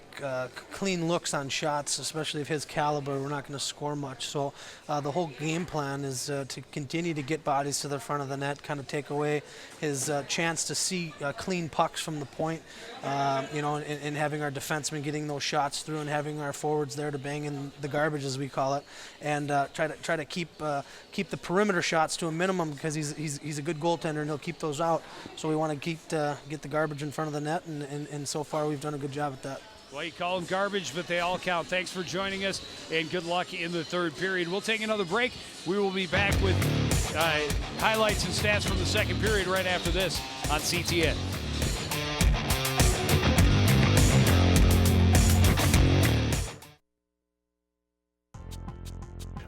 clean looks on shots, especially of his caliber. We're not going to score much. So the whole game plan is to continue to get bodies to the front of the net, kind of take away his chance to see clean pucks from the point. You know, and having our defensemen getting those shots through, and having our forwards there to bang in the garbage, as we call it, and try to keep the perimeter shots to a minimum, because he's a good goaltender and he'll keep those out. So we want to get the garbage in front of the net, and so far we've done a good job at that. Well, you call them garbage, but they all count. Thanks for joining us, and good luck in the third period. We'll take another break. We will be back with highlights and stats from the second period right after this on CTN.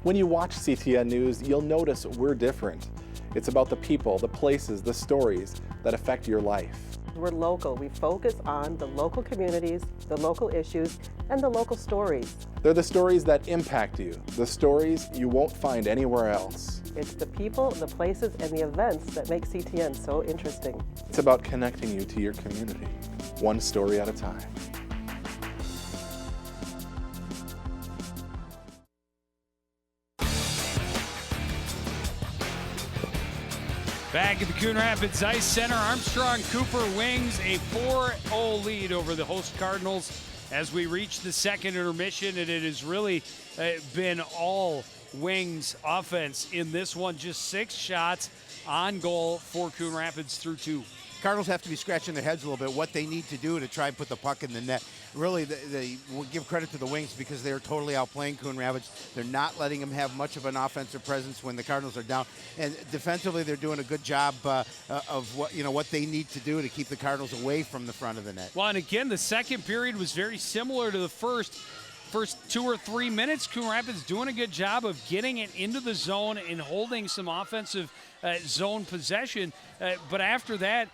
When you watch CTN News, you'll notice we're different. It's about the people, the places, the stories that affect your life. We're local. We focus on the local communities, the local issues, and the local stories. They're the stories that impact you, the stories you won't find anywhere else. It's the people, the places, and the events that make CTN so interesting. It's about connecting you to your community, one story at a time. Back at the Coon Rapids Ice Center, Armstrong Cooper Wings a 4-0 lead over the host Cardinals as we reach the second intermission, and it has really been all Wings offense in this one. Just 6 shots on goal for Coon Rapids through 2. Cardinals have to be scratching their heads a little bit what they need to do to try and put the puck in the net. really, we'll give credit to the Wings because they're totally outplaying Coon Rapids. They're not letting them have much of an offensive presence when the Cardinals are down. And defensively, they're doing a good job of what they need to do to keep the Cardinals away from the front of the net. Well, and again, the second period was very similar to the first 2 or 3 minutes. Coon Rapids doing a good job of getting it into the zone and holding some offensive zone possession. But after that,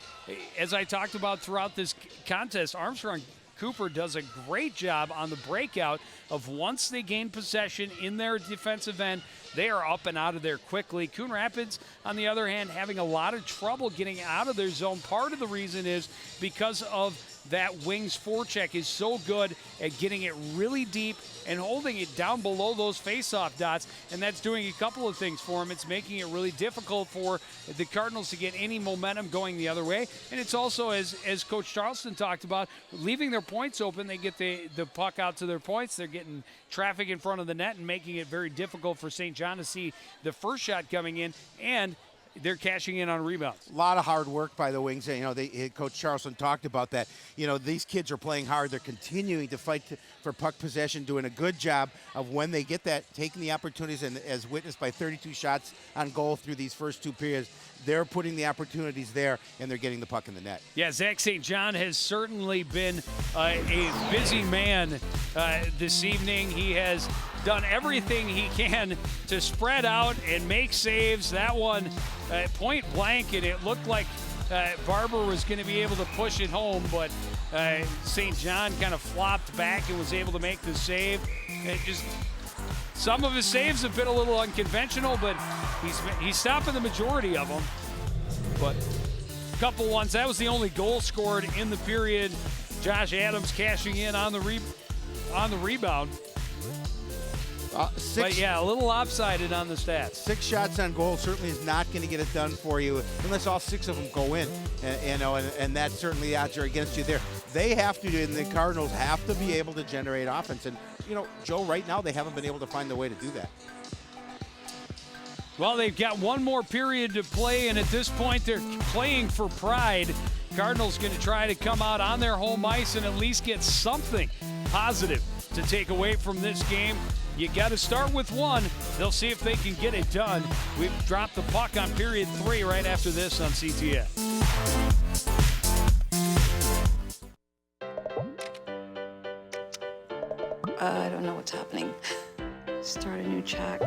as I talked about throughout this contest, Armstrong Cooper does a great job on the breakout of once they gain possession in their defensive end, they are up and out of there quickly. Coon Rapids, on the other hand, having a lot of trouble getting out of their zone. Part of the reason is because of that Wings forecheck is so good at getting it really deep and holding it down below those face-off dots, and that's doing a couple of things for them. It's making it really difficult for the Cardinals to get any momentum going the other way, and it's also, as Coach Charleston talked about, leaving their points open. They get the puck out to their points. They're getting traffic in front of the net and making it very difficult for St. John to see the first shot coming in, and they're cashing in on rebounds. A lot of hard work by the Wings. Coach Charleston talked about that. These kids are playing hard. They're continuing to fight for puck possession, doing a good job of when they get that, taking the opportunities, and as witnessed by 32 shots on goal through these first 2 periods, they're putting the opportunities there, and they're getting the puck in the net. Yeah, Zach St. John has certainly been a busy man this evening. He has done everything he can to spread out and make saves. That one point blank, and it looked like Barber was going to be able to push it home, but St. John kind of flopped back and was able to make the save. Some of his saves have been a little unconventional, but he's stopping the majority of them. But a couple ones. That was the only goal scored in the period. Josh Adams cashing in on the rebound. But yeah, a little lopsided on the stats. 6 shots on goal certainly is not going to get it done for you unless all 6 of them go in. And that certainly the odds are against you there. They have to, and the Cardinals have to be able to generate offense. And, Joe, right now they haven't been able to find the way to do that. Well, they've got one more period to play, and at this point they're playing for pride. Cardinals going to try to come out on their home ice and at least get something positive to take away from this game. You got to start with one. They'll see if they can get it done. We've dropped the puck on period 3 right after this on CTN. I don't know what's happening. Start a new chat.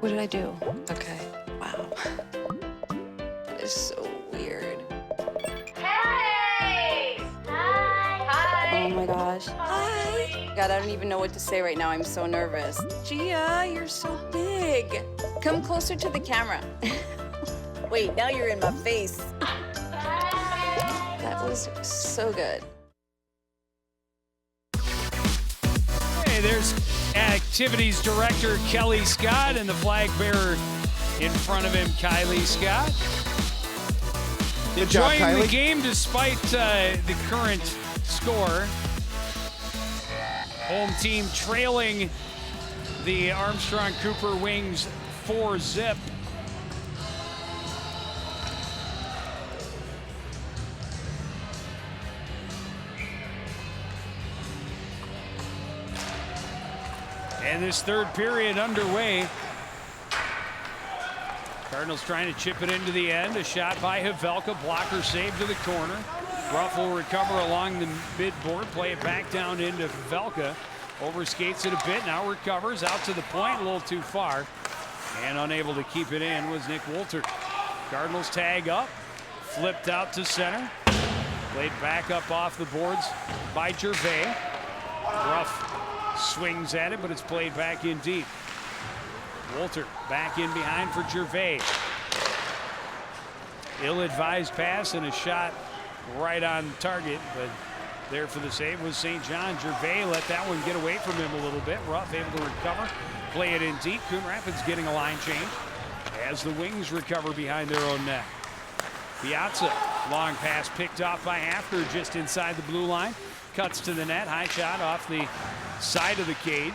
What did I do? Okay. Wow. That is so weird. Hey! Hi! Oh my gosh. Hi! God, I don't even know what to say right now. I'm so nervous. Gia, you're so big. Come closer to the camera. Wait, now you're in my face. That was so good. Hey, there's Activities Director Kelly Scott and the flag bearer in front of him, Kylie Scott. Enjoying the game despite the current score. Home team trailing the Armstrong Cooper Wings 4-0. And this third period underway. Cardinals trying to chip it into the end. A shot by Havelka. Blocker save to the corner. Ruff will recover along the midboard. Play it back down into Havelka. Overskates it a bit. Now recovers out to the point. A little too far. And unable to keep it in was Nick Wolter. Cardinals tag up. Flipped out to center. Played back up off the boards by Gervais. Ruff swings at it, but it's played back in deep. Wolter back in behind for Gervais. Ill-advised pass and a shot right on target, but there for the save was St. John. Gervais let that one get away from him a little bit. Ruff able to recover, play it in deep. Coon Rapids getting a line change as the Wings recover behind their own net. Piazza, long pass picked off by Hafner just inside the blue line. Cuts to the net, high shot off the side of the cage.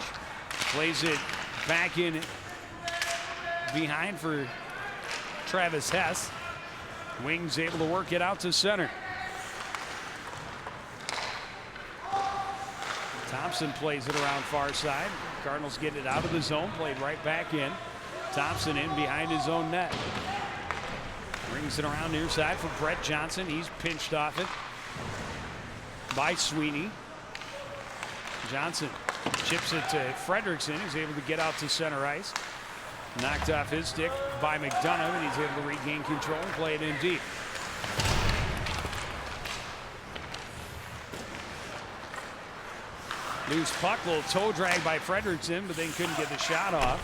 Plays it back in behind for Travis Hess. Wings able to work it out to center. Thompson plays it around far side. Cardinals get it out of the zone, played right back in. Thompson in behind his own net. Brings it around near side for Brett Johnson. He's pinched off it by Sweeney. Johnson chips it to Fredrickson. He's able to get out to center ice. Knocked off his stick by McDonough, and he's able to regain control and play it in deep. Loose puck, little toe drag by Fredrickson, but then couldn't get the shot off.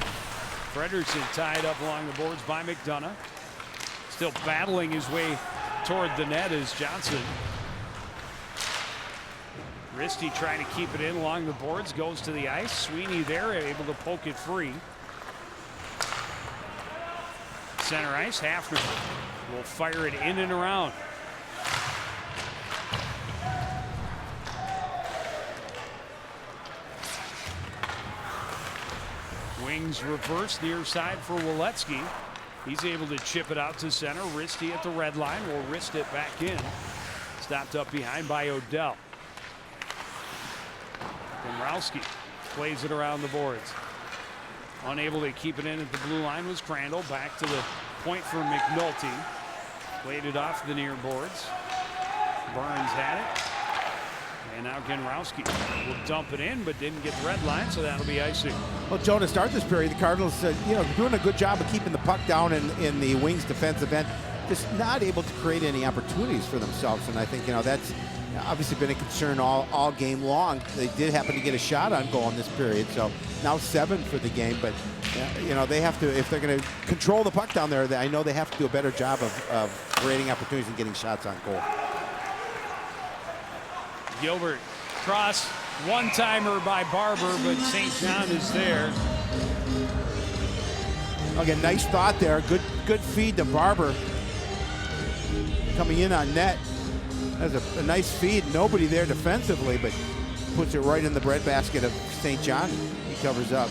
Fredrickson tied up along the boards by McDonough. Still battling his way toward the net is Johnson. Risty trying to keep it in along the boards, goes to the ice. Sweeney there, able to poke it free. Center ice, Hafner will fire it in and around. Wings reverse near side for Waletzky. He's able to chip it out to center. Risty at the red line will wrist it back in. Stopped up behind by Odell. Dombrowski plays it around the boards. Unable to keep it in at the blue line was Crandall. Back to the point for McNulty. Played it off the near boards. Burns had it. And now Genrowski will dump it in, but didn't get the red line, so that'll be icing. Well, Joe, to start this period, the Cardinals, doing a good job of keeping the puck down in the Wings' defensive end. Just not able to create any opportunities for themselves, and I think that's obviously been a concern all game long. They did happen to get a shot on goal in this period, so now 7 for the game. But they have to, if they're going to control the puck down there, I know they have to do a better job of creating opportunities and getting shots on goal. Gilbert cross, one-timer by Barber, but St. John is there. Again, nice thought there. Good feed to Barber. Coming in on net. That's a nice feed. Nobody there defensively, but puts it right in the breadbasket of St. John. He covers up.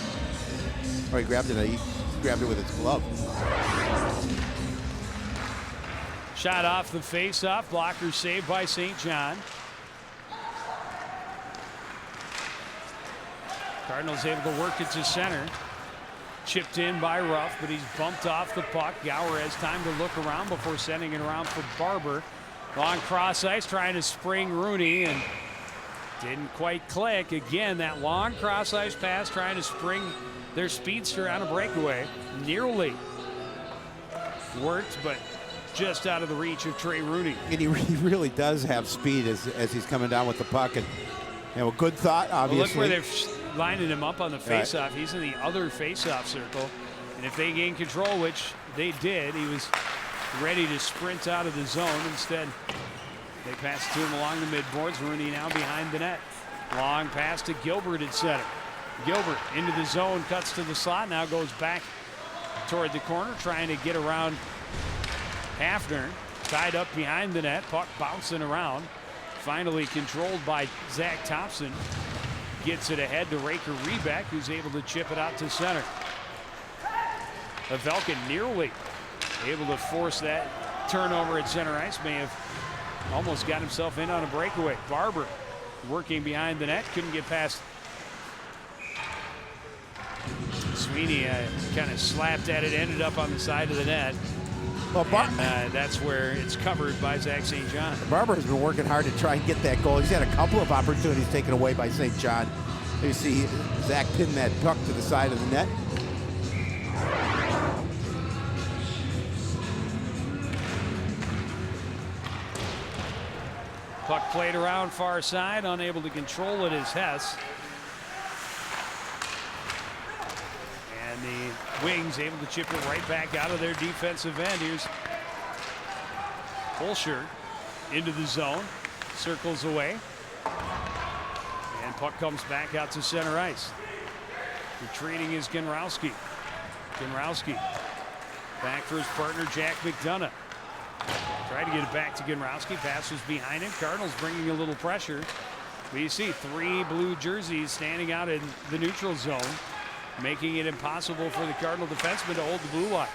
Or he grabbed it. He grabbed it with his glove. Shot off the face-off. Blocker saved by St. John. Cardinals able to work it to center. Chipped in by Ruff, but he's bumped off the puck. Gower has time to look around before sending it around for Barber. Long cross ice, trying to spring Rooney, and didn't quite click. Again, that long cross ice pass, trying to spring their speedster on a breakaway. Nearly worked, but just out of the reach of Trey Rooney. And he really does have speed as he's coming down with the puck. And a good thought, obviously. Well, look where they're lining him up on the faceoff. Right. He's in the other faceoff circle. And if they gain control, which they did, he was ready to sprint out of the zone. Instead, they pass it to him along the midboards. Rooney now behind the net. Long pass to Gilbert at center. Gilbert into the zone, cuts to the slot, now goes back toward the corner, trying to get around Hafner. Tied up behind the net, puck bouncing around. Finally controlled by Zach Thompson. Gets it ahead to Raker Rebeck, who's able to chip it out to center. Pavelka nearly able to force that turnover at center ice. May have almost got himself in on a breakaway. Barber working behind the net, couldn't get past Sweeney. Kind of slapped at it, ended up on the side of the net. Well, that's where it's covered by Zach St. John. Barber has been working hard to try and get that goal. He's had a couple of opportunities taken away by St. John. You see Zach pin that puck to the side of the net. Puck played around far side, unable to control it is Hess. And the Wings able to chip it right back out of their defensive end. Here's Fulsher into the zone, circles away, and puck comes back out to center ice. Retreating is Genrowski. Genrowski back for his partner Jack McDonough. Try to get it back to Genrowski. Passes behind him. Cardinals bringing a little pressure. But you see 3 blue jerseys standing out in the neutral zone, making it impossible for the Cardinal defenseman to hold the blue line.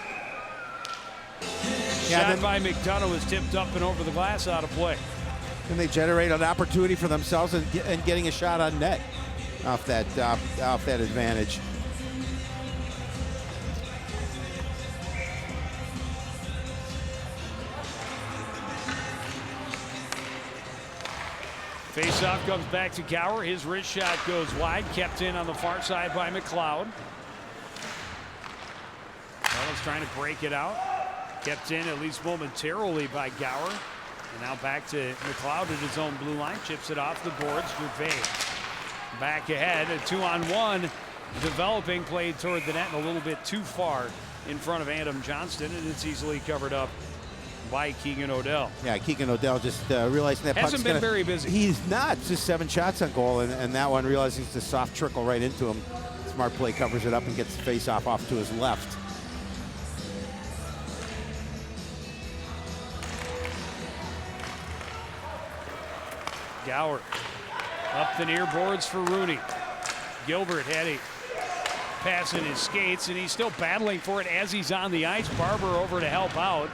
Shot by McDonough was tipped up and over the glass, out of play. And they generate an opportunity for themselves and getting a shot on net. off that advantage. Face-off comes back to Gower. His wrist shot goes wide, kept in on the far side by McLeod. Carlos trying to break it out. Kept in at least momentarily by Gower. And now back to McLeod at his own blue line. Chips it off the boards. Gervais back ahead. A 2-on-1 developing, played toward the net and a little bit too far in front of Adam Johnston, and it's easily covered up by Keegan Odell. Yeah, Keegan Odell just realizing that hasn't been very busy. He's not. Just 7 shots on goal, and that one realizing it's a soft trickle right into him. Smart play, covers it up and gets the face-off off to his left. Gower up the near boards for Rooney. Gilbert had a pass in his skates, and he's still battling for it as he's on the ice. Barber over to help out.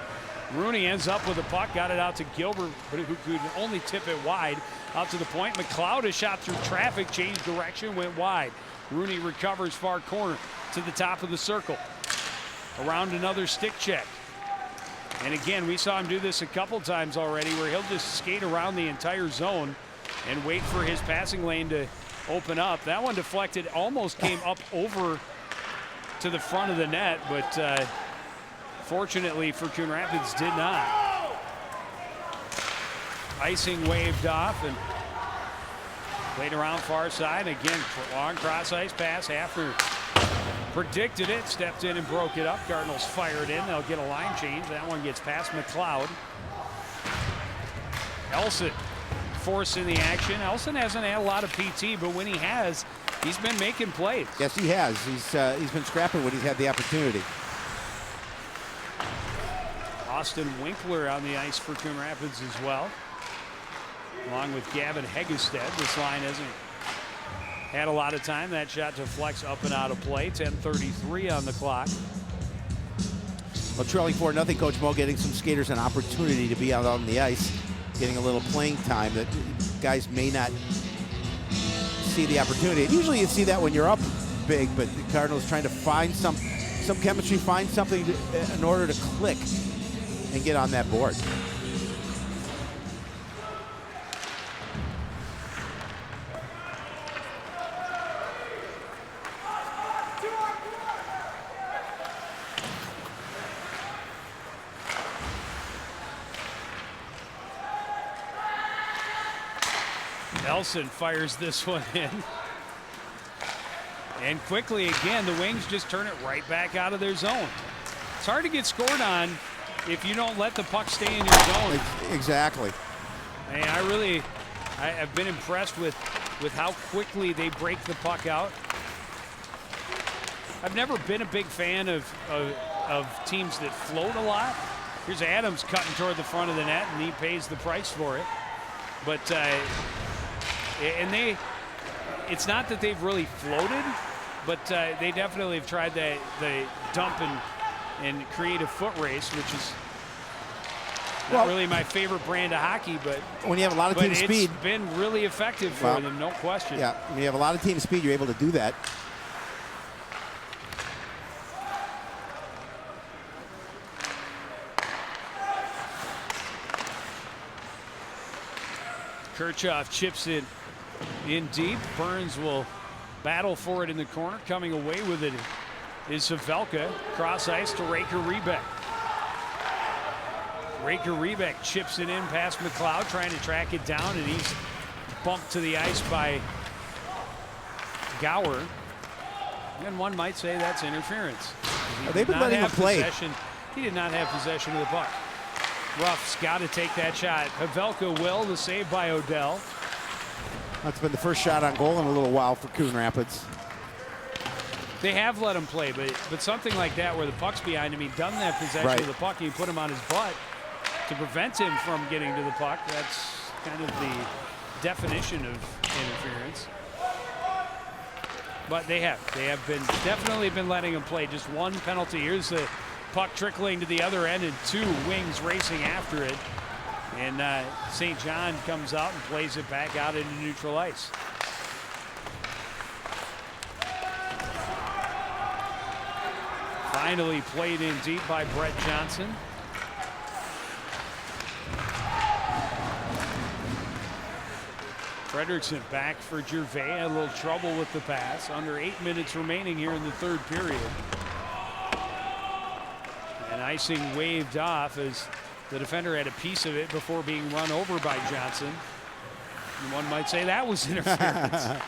Rooney ends up with the puck, got it out to Gilbert, but who could only tip it wide out to the point. McLeod has shot through traffic, changed direction, went wide. Rooney recovers far corner to the top of the circle. Around another stick check. And again, we saw him do this a couple times already, where he'll just skate around the entire zone and wait for his passing lane to open up. That one deflected, almost came up over to the front of the net, but fortunately for Coon Rapids, did not. Icing waved off and played around far side. Again, long cross ice pass. Hafner predicted it, stepped in and broke it up. Cardinals fired in. They'll get a line change. That one gets past McLeod. Elson force in the action. Elson hasn't had a lot of PT, but when he has, he's been making plays. Yes, he has. He's been scrapping when he's had the opportunity. Austin Winkler on the ice for Coon Rapids as well, along with Gavin Hegestead. This line hasn't had a lot of time. That shot deflects up and out of play. 10:33 on the clock. Well, trailing 4-0, Coach Mo getting some skaters an opportunity to be out on the ice, getting a little playing time that guys may not see the opportunity. And usually you see that when you're up big, but the Cardinals trying to find some chemistry, find something in order to click and get on that board. Elson fires this one in. And quickly again, the Wings just turn it right back out of their zone. It's hard to get scored on if you don't let the puck stay in your zone. Exactly. And I've been impressed with how quickly they break the puck out. I've never been a big fan of teams that float a lot. Here's Adams cutting toward the front of the net, and he pays the price for it. But it's not that they've really floated, but they definitely have tried the dump and create a foot race, which is not really my favorite brand of hockey, but when you have a lot of team speed, it's been really effective for them, no question. Yeah, when you have a lot of team speed, you're able to do that. Kirchhoff chips it in deep. Burns will battle for it in the corner. Coming away with it is Savelka. Cross ice to Raker Rebeck. Raker Rebeck chips it in past McLeod, trying to track it down, and he's bumped to the ice by Gower. And one might say that's interference. They've been letting him play. He did not have possession of the puck. Ruff's got to take that shot. Havelka will, the save by Odell. That's been the first shot on goal in a little while for Coon Rapids. They have let him play, but something like that where the puck's behind him, he doesn't have possession of the puck, and you put him on his butt to prevent him from getting to the puck. That's kind of the definition of interference. But they have definitely been letting him play. Just one penalty. Here's the puck trickling to the other end, and 2 Wings racing after it. And St. John comes out and plays it back out into neutral ice. Finally played in deep by Brett Johnson. Fredrickson back for Gervais. Had a little trouble with the pass. Under 8 minutes remaining here in the third period. And icing waved off as the defender had a piece of it before being run over by Johnson. And one might say that was interference.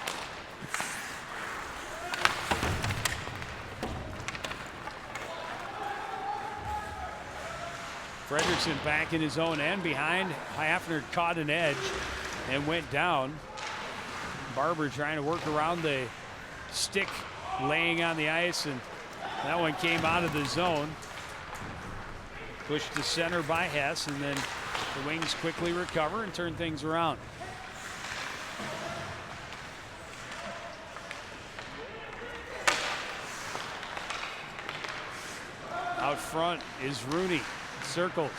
Fredrickson back in his own end behind. Hafner caught an edge and went down. Barber trying to work around the stick laying on the ice, and that one came out of the zone. Pushed to center by Hess, and then the Wings quickly recover and turn things around. Out front is Rooney. Circles.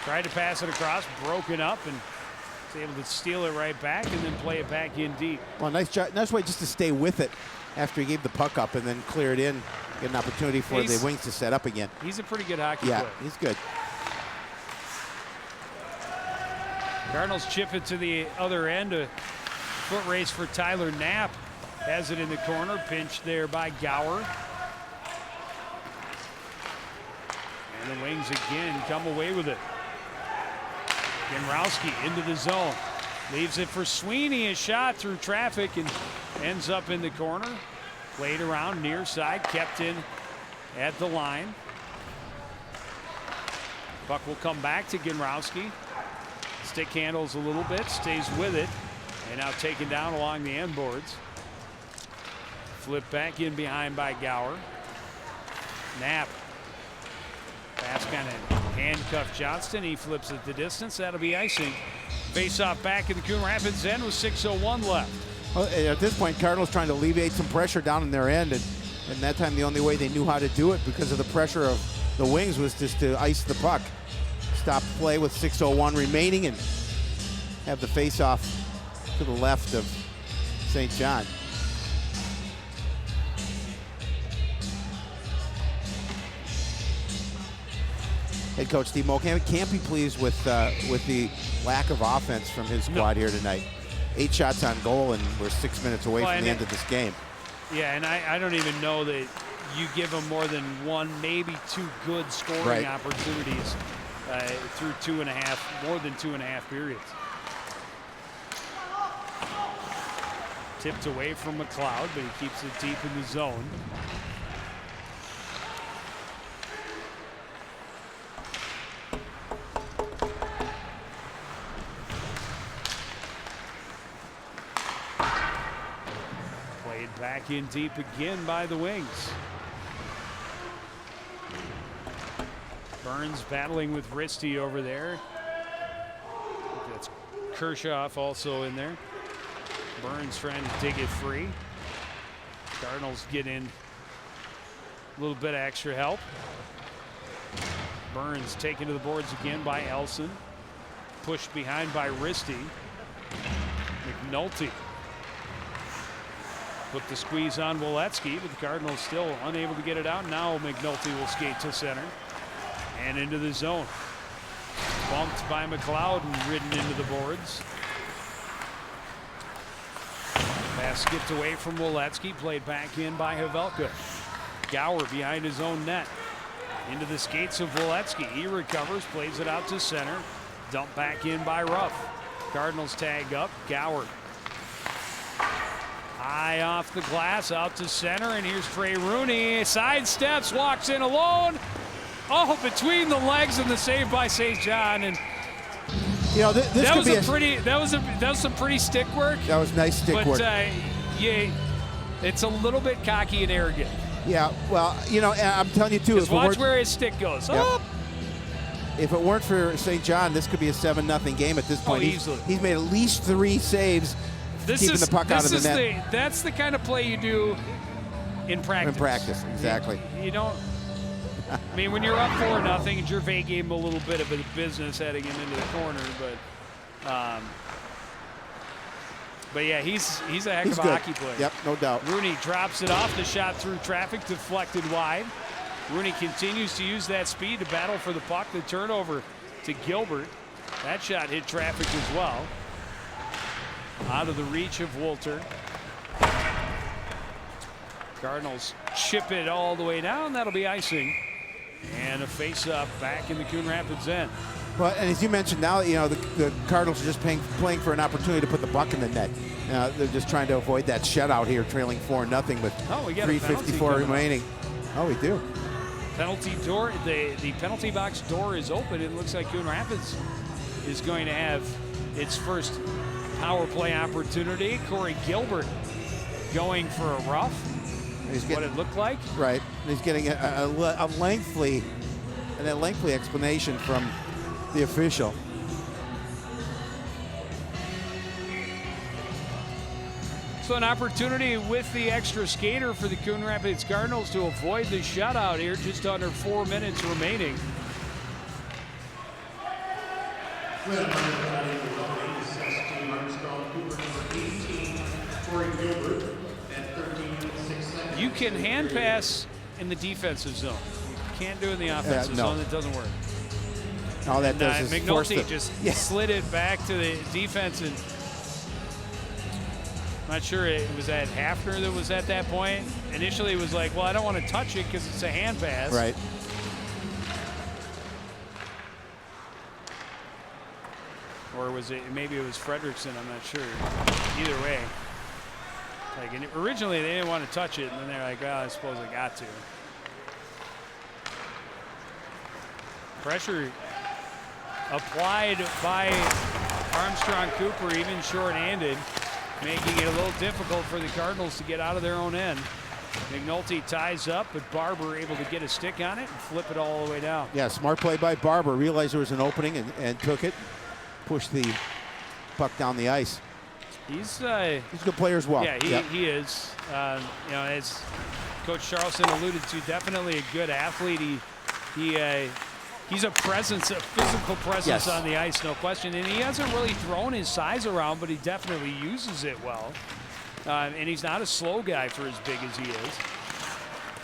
Tried to pass it across, broken up, and was able to steal it right back and then play it back in deep. Well, nice way just to stay with it after he gave the puck up and then clear it in. Get an opportunity for the Wings to set up again. He's a pretty good hockey player. Yeah, he's good. Cardinals chip it to the other end. A foot race for Tyler Knapp. Has it in the corner. Pinched there by Gower. And the Wings again come away with it. Genrowski into the zone. Leaves it for Sweeney. A shot through traffic and ends up in the corner. Played around near side. Kept in at the line. Puck will come back to Genrowski. Stick handles a little bit. Stays with it. And now taken down along the end boards. Flip back in behind by Gower. Knapp. Pass kind of handcuffed Johnston. He flips it the distance. That'll be icing. Face off back in the Coon Rapids end with 6:01 left. Well, at this point, Cardinals trying to alleviate some pressure down in their end, and that time the only way they knew how to do it because of the pressure of the Wings was just to ice the puck. Stop play with 6:01 remaining and have the face-off to the left of St. John. Head coach Steve Mulcahy can't be pleased with the lack of offense from his squad here tonight. 8 shots on goal, and we're 6 minutes away from the end of this game. Yeah, and I don't even know that you give them more than 1, maybe 2 good scoring opportunities through 2.5, more than 2.5 periods. Tipped away from McLeod, but he keeps it deep in the zone. Back in deep again by the Wings. Burns battling with Risty over there. That's Kershaw also in there. Burns trying to dig it free. Cardinals get in a little bit of extra help. Burns taken to the boards again by Elson. Pushed behind by Risty. McNulty. Put the squeeze on Woletsky, but the Cardinals still unable to get it out. Now McNulty will skate to center and into the zone. Bumped by McLeod and ridden into the boards. Pass skipped away from Woletsky, played back in by Havelka. Gower behind his own net. Into the skates of Woletsky. He recovers, plays it out to center. Dumped back in by Ruff. Cardinals tag up. Gower. High off the glass, out to center, and here's Trey Rooney. Sidesteps, walks in alone. Oh, between the legs and the save by St. John. And you know, this that could was that was some pretty stick work. That was nice stick work. But yeah, it's a little bit cocky and arrogant. Yeah, well, you know, I'm telling you too. Just watch where his stick goes. Yep. Oh. If it weren't for St. John, this could be a 7-0 game at this point. Oh, easily. He's made at least 3 saves. Keeping the puck out of the net. That's the kind of play you do in practice. In practice, exactly. You don't. I mean, when you're up 4-0, Gervais gave him a little bit of a business heading him into the corner, but yeah, he's a heck of a hockey player. Yep, no doubt. Rooney drops it off. The shot through traffic, deflected wide. Rooney continues to use that speed to battle for the puck. The turnover to Gilbert. That shot hit traffic as well. Out of the reach of Wolter. Cardinals chip it all the way down. That'll be icing. And a face-up back in the Coon Rapids end. Well, and as you mentioned, now the Cardinals are just playing for an opportunity to put the puck in the net. They're just trying to avoid that shutout here, trailing 4-0 with we got 3:54 remaining. Oh, we do. Penalty door. The penalty box door is open. It looks like Coon Rapids is going to have its first power play opportunity. Corey Gilbert going for a rough. He's getting, what it looked like. Right. He's getting a lengthy explanation from the official. So an opportunity with the extra skater for the Coon Rapids Cardinals to avoid the shutout here. Just under 4 minutes remaining. You can hand pass in the defensive zone. You can't do it in the offensive zone. It doesn't work. All that does is McNulty just slid it back to the defense, and I'm not sure it was at Hafner that was at that point. Initially, it was like, well, I don't want to touch it because it's a hand pass. Right. Or was it, maybe it was Fredrickson, I'm not sure. Either way. Like, originally, they didn't want to touch it, and then they're like, well, I suppose I got to. Pressure applied by Armstrong Cooper, even short-handed, making it a little difficult for the Cardinals to get out of their own end. McNulty ties up, but Barber able to get a stick on it and flip it all the way down. Yeah, smart play by Barber. Realized there was an opening and took it, pushed the puck down the ice. He's a good player as well. Yeah, he is. You know, as Coach Charleston alluded to, definitely a good athlete. He's a presence, a physical presence on the ice, no question. And he hasn't really thrown his size around, but he definitely uses it well. And he's not a slow guy for as big as he is.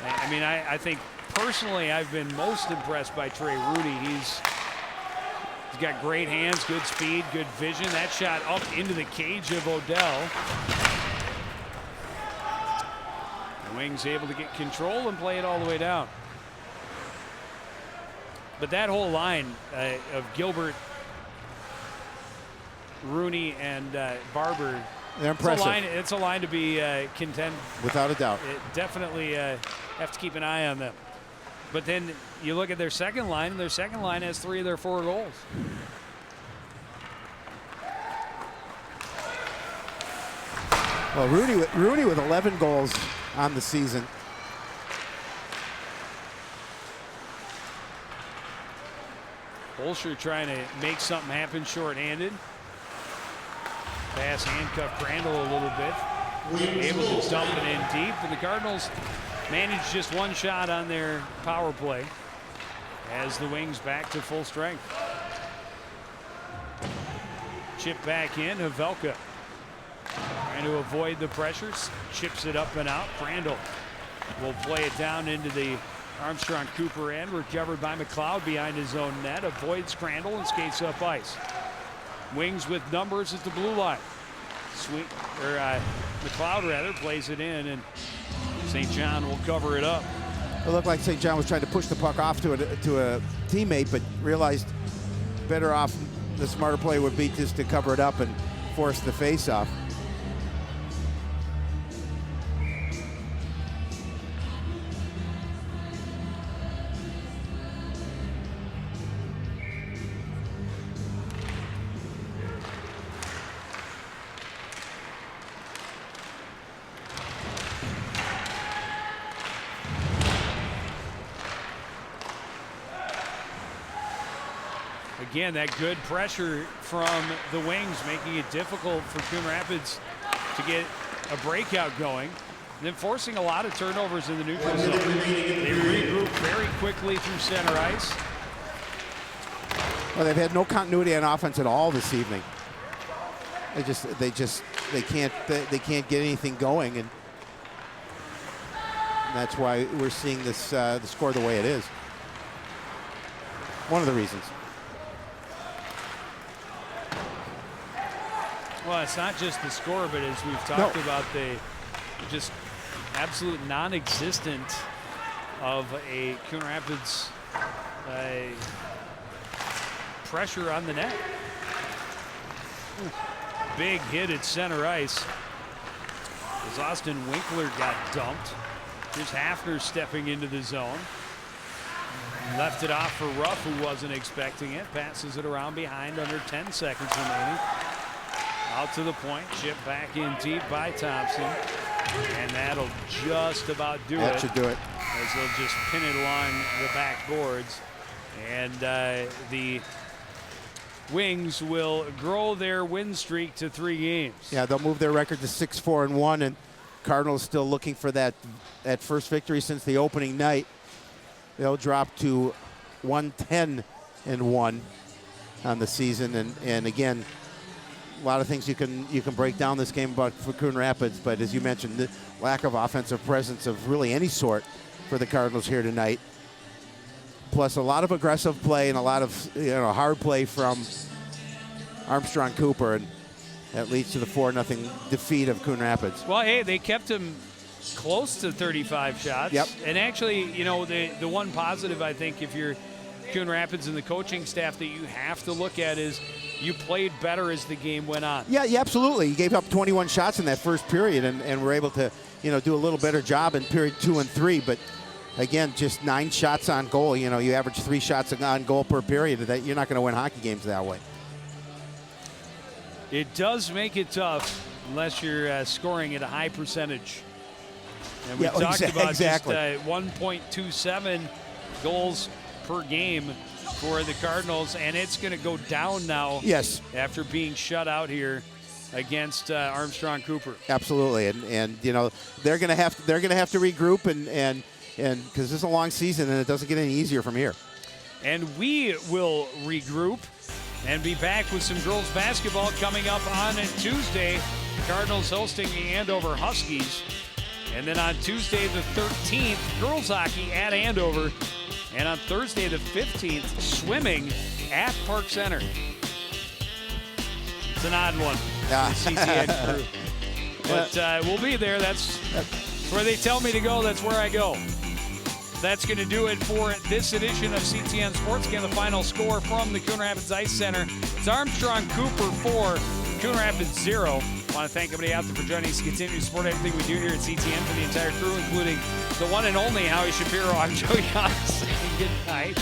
I mean, I think personally I've been most impressed by Trey Rudy. He's got great hands, good speed, good vision. That shot up into the cage of Odell. The Wings able to get control and play it all the way down. But that whole line of Gilbert, Rooney, and Barber, they're impressive. It's a line to be contend. Without a doubt. Definitely have to keep an eye on them. But then you look at their second line, and their second line has 3 of their 4 goals. Well, Rooney with 11 goals on the season. Bolsher trying to make something happen short-handed. Pass handcuffed Crandall a little bit. Able to dump it in deep, and the Cardinals managed just 1 shot on their power play as the Wings back to full strength. Chip back in, Havelka trying to avoid the pressures, chips it up and out. Crandall will play it down into the Armstrong Cooper end, recovered by McLeod behind his own net, avoids Crandall and skates up ice. Wings with numbers at the blue line. McLeod rather plays it in, and St. John will cover it up. It looked like St. John was trying to push the puck off to a teammate, but realized better off, the smarter play would be just to cover it up and force the face-off. Again, that good pressure from the Wings, making it difficult for Coon Rapids to get a breakout going, and then forcing a lot of turnovers in the neutral zone. They regroup very quickly through center ice. Well, they've had no continuity on offense at all this evening. They can't get anything going, and And that's why we're seeing this the score the way it is. One of the reasons. Well, it's not just the score, but as we've talked about, the just absolute non-existent of a Coon Rapids pressure on the net. Big hit at center ice as Austin Winkler got dumped. Here's Hafner stepping into the zone. Left it off for Ruff, who wasn't expecting it. Passes it around behind, under 10 seconds remaining. Out to the point, chip back in deep by Thompson. And that'll just about do it. That should do it. As they'll just pin it along the backboards. And the Wings will grow their win streak to 3 games. Yeah, they'll move their record to 6-4-1, and Cardinals still looking for that first victory since the opening night. They'll drop to 1-10-1 on the season, and again, a lot of things you can break down this game about for Coon Rapids, but as you mentioned, the lack of offensive presence of really any sort for the Cardinals here tonight. Plus a lot of aggressive play and a lot of hard play from Armstrong Cooper, and that leads to the 4-0 defeat of Coon Rapids. Well, hey, they kept him close to 35 shots. Yep. And actually, the one positive, I think, if you're Coon Rapids and the coaching staff, that you have to look at is you played better as the game went on. Yeah, absolutely. You gave up 21 shots in that first period, and were able to, do a little better job in period 2 and 3. But again, just 9 shots on goal. You average 3 shots on goal per period. That you're not going to win hockey games that way. It does make it tough unless you're scoring at a high percentage. And we talked about exactly. just 1.27 goals per game for the Cardinals, and it's going to go down now. Yes. After being shut out here against Armstrong Cooper. Absolutely, and they're going to have to regroup and because this is a long season and it doesn't get any easier from here. And we will regroup and be back with some girls basketball coming up on Tuesday. Cardinals hosting the Andover Huskies. And then on Tuesday the 13th, girls hockey at Andover. And on Thursday the 15th, swimming at Park Center. It's an odd one for the CTN crew. But we'll be there. That's where they tell me to go. That's where I go. That's going to do it for this edition of CTN Sports. Again, the final score from the Coon Rapids Ice Center. It's Armstrong Cooper 4, Coon Rapids 0. I want to thank everybody out there for joining us to continue to support everything we do here at CTN for the entire crew, including the one and only Howie Shapiro. I'm Joe Young saying good night.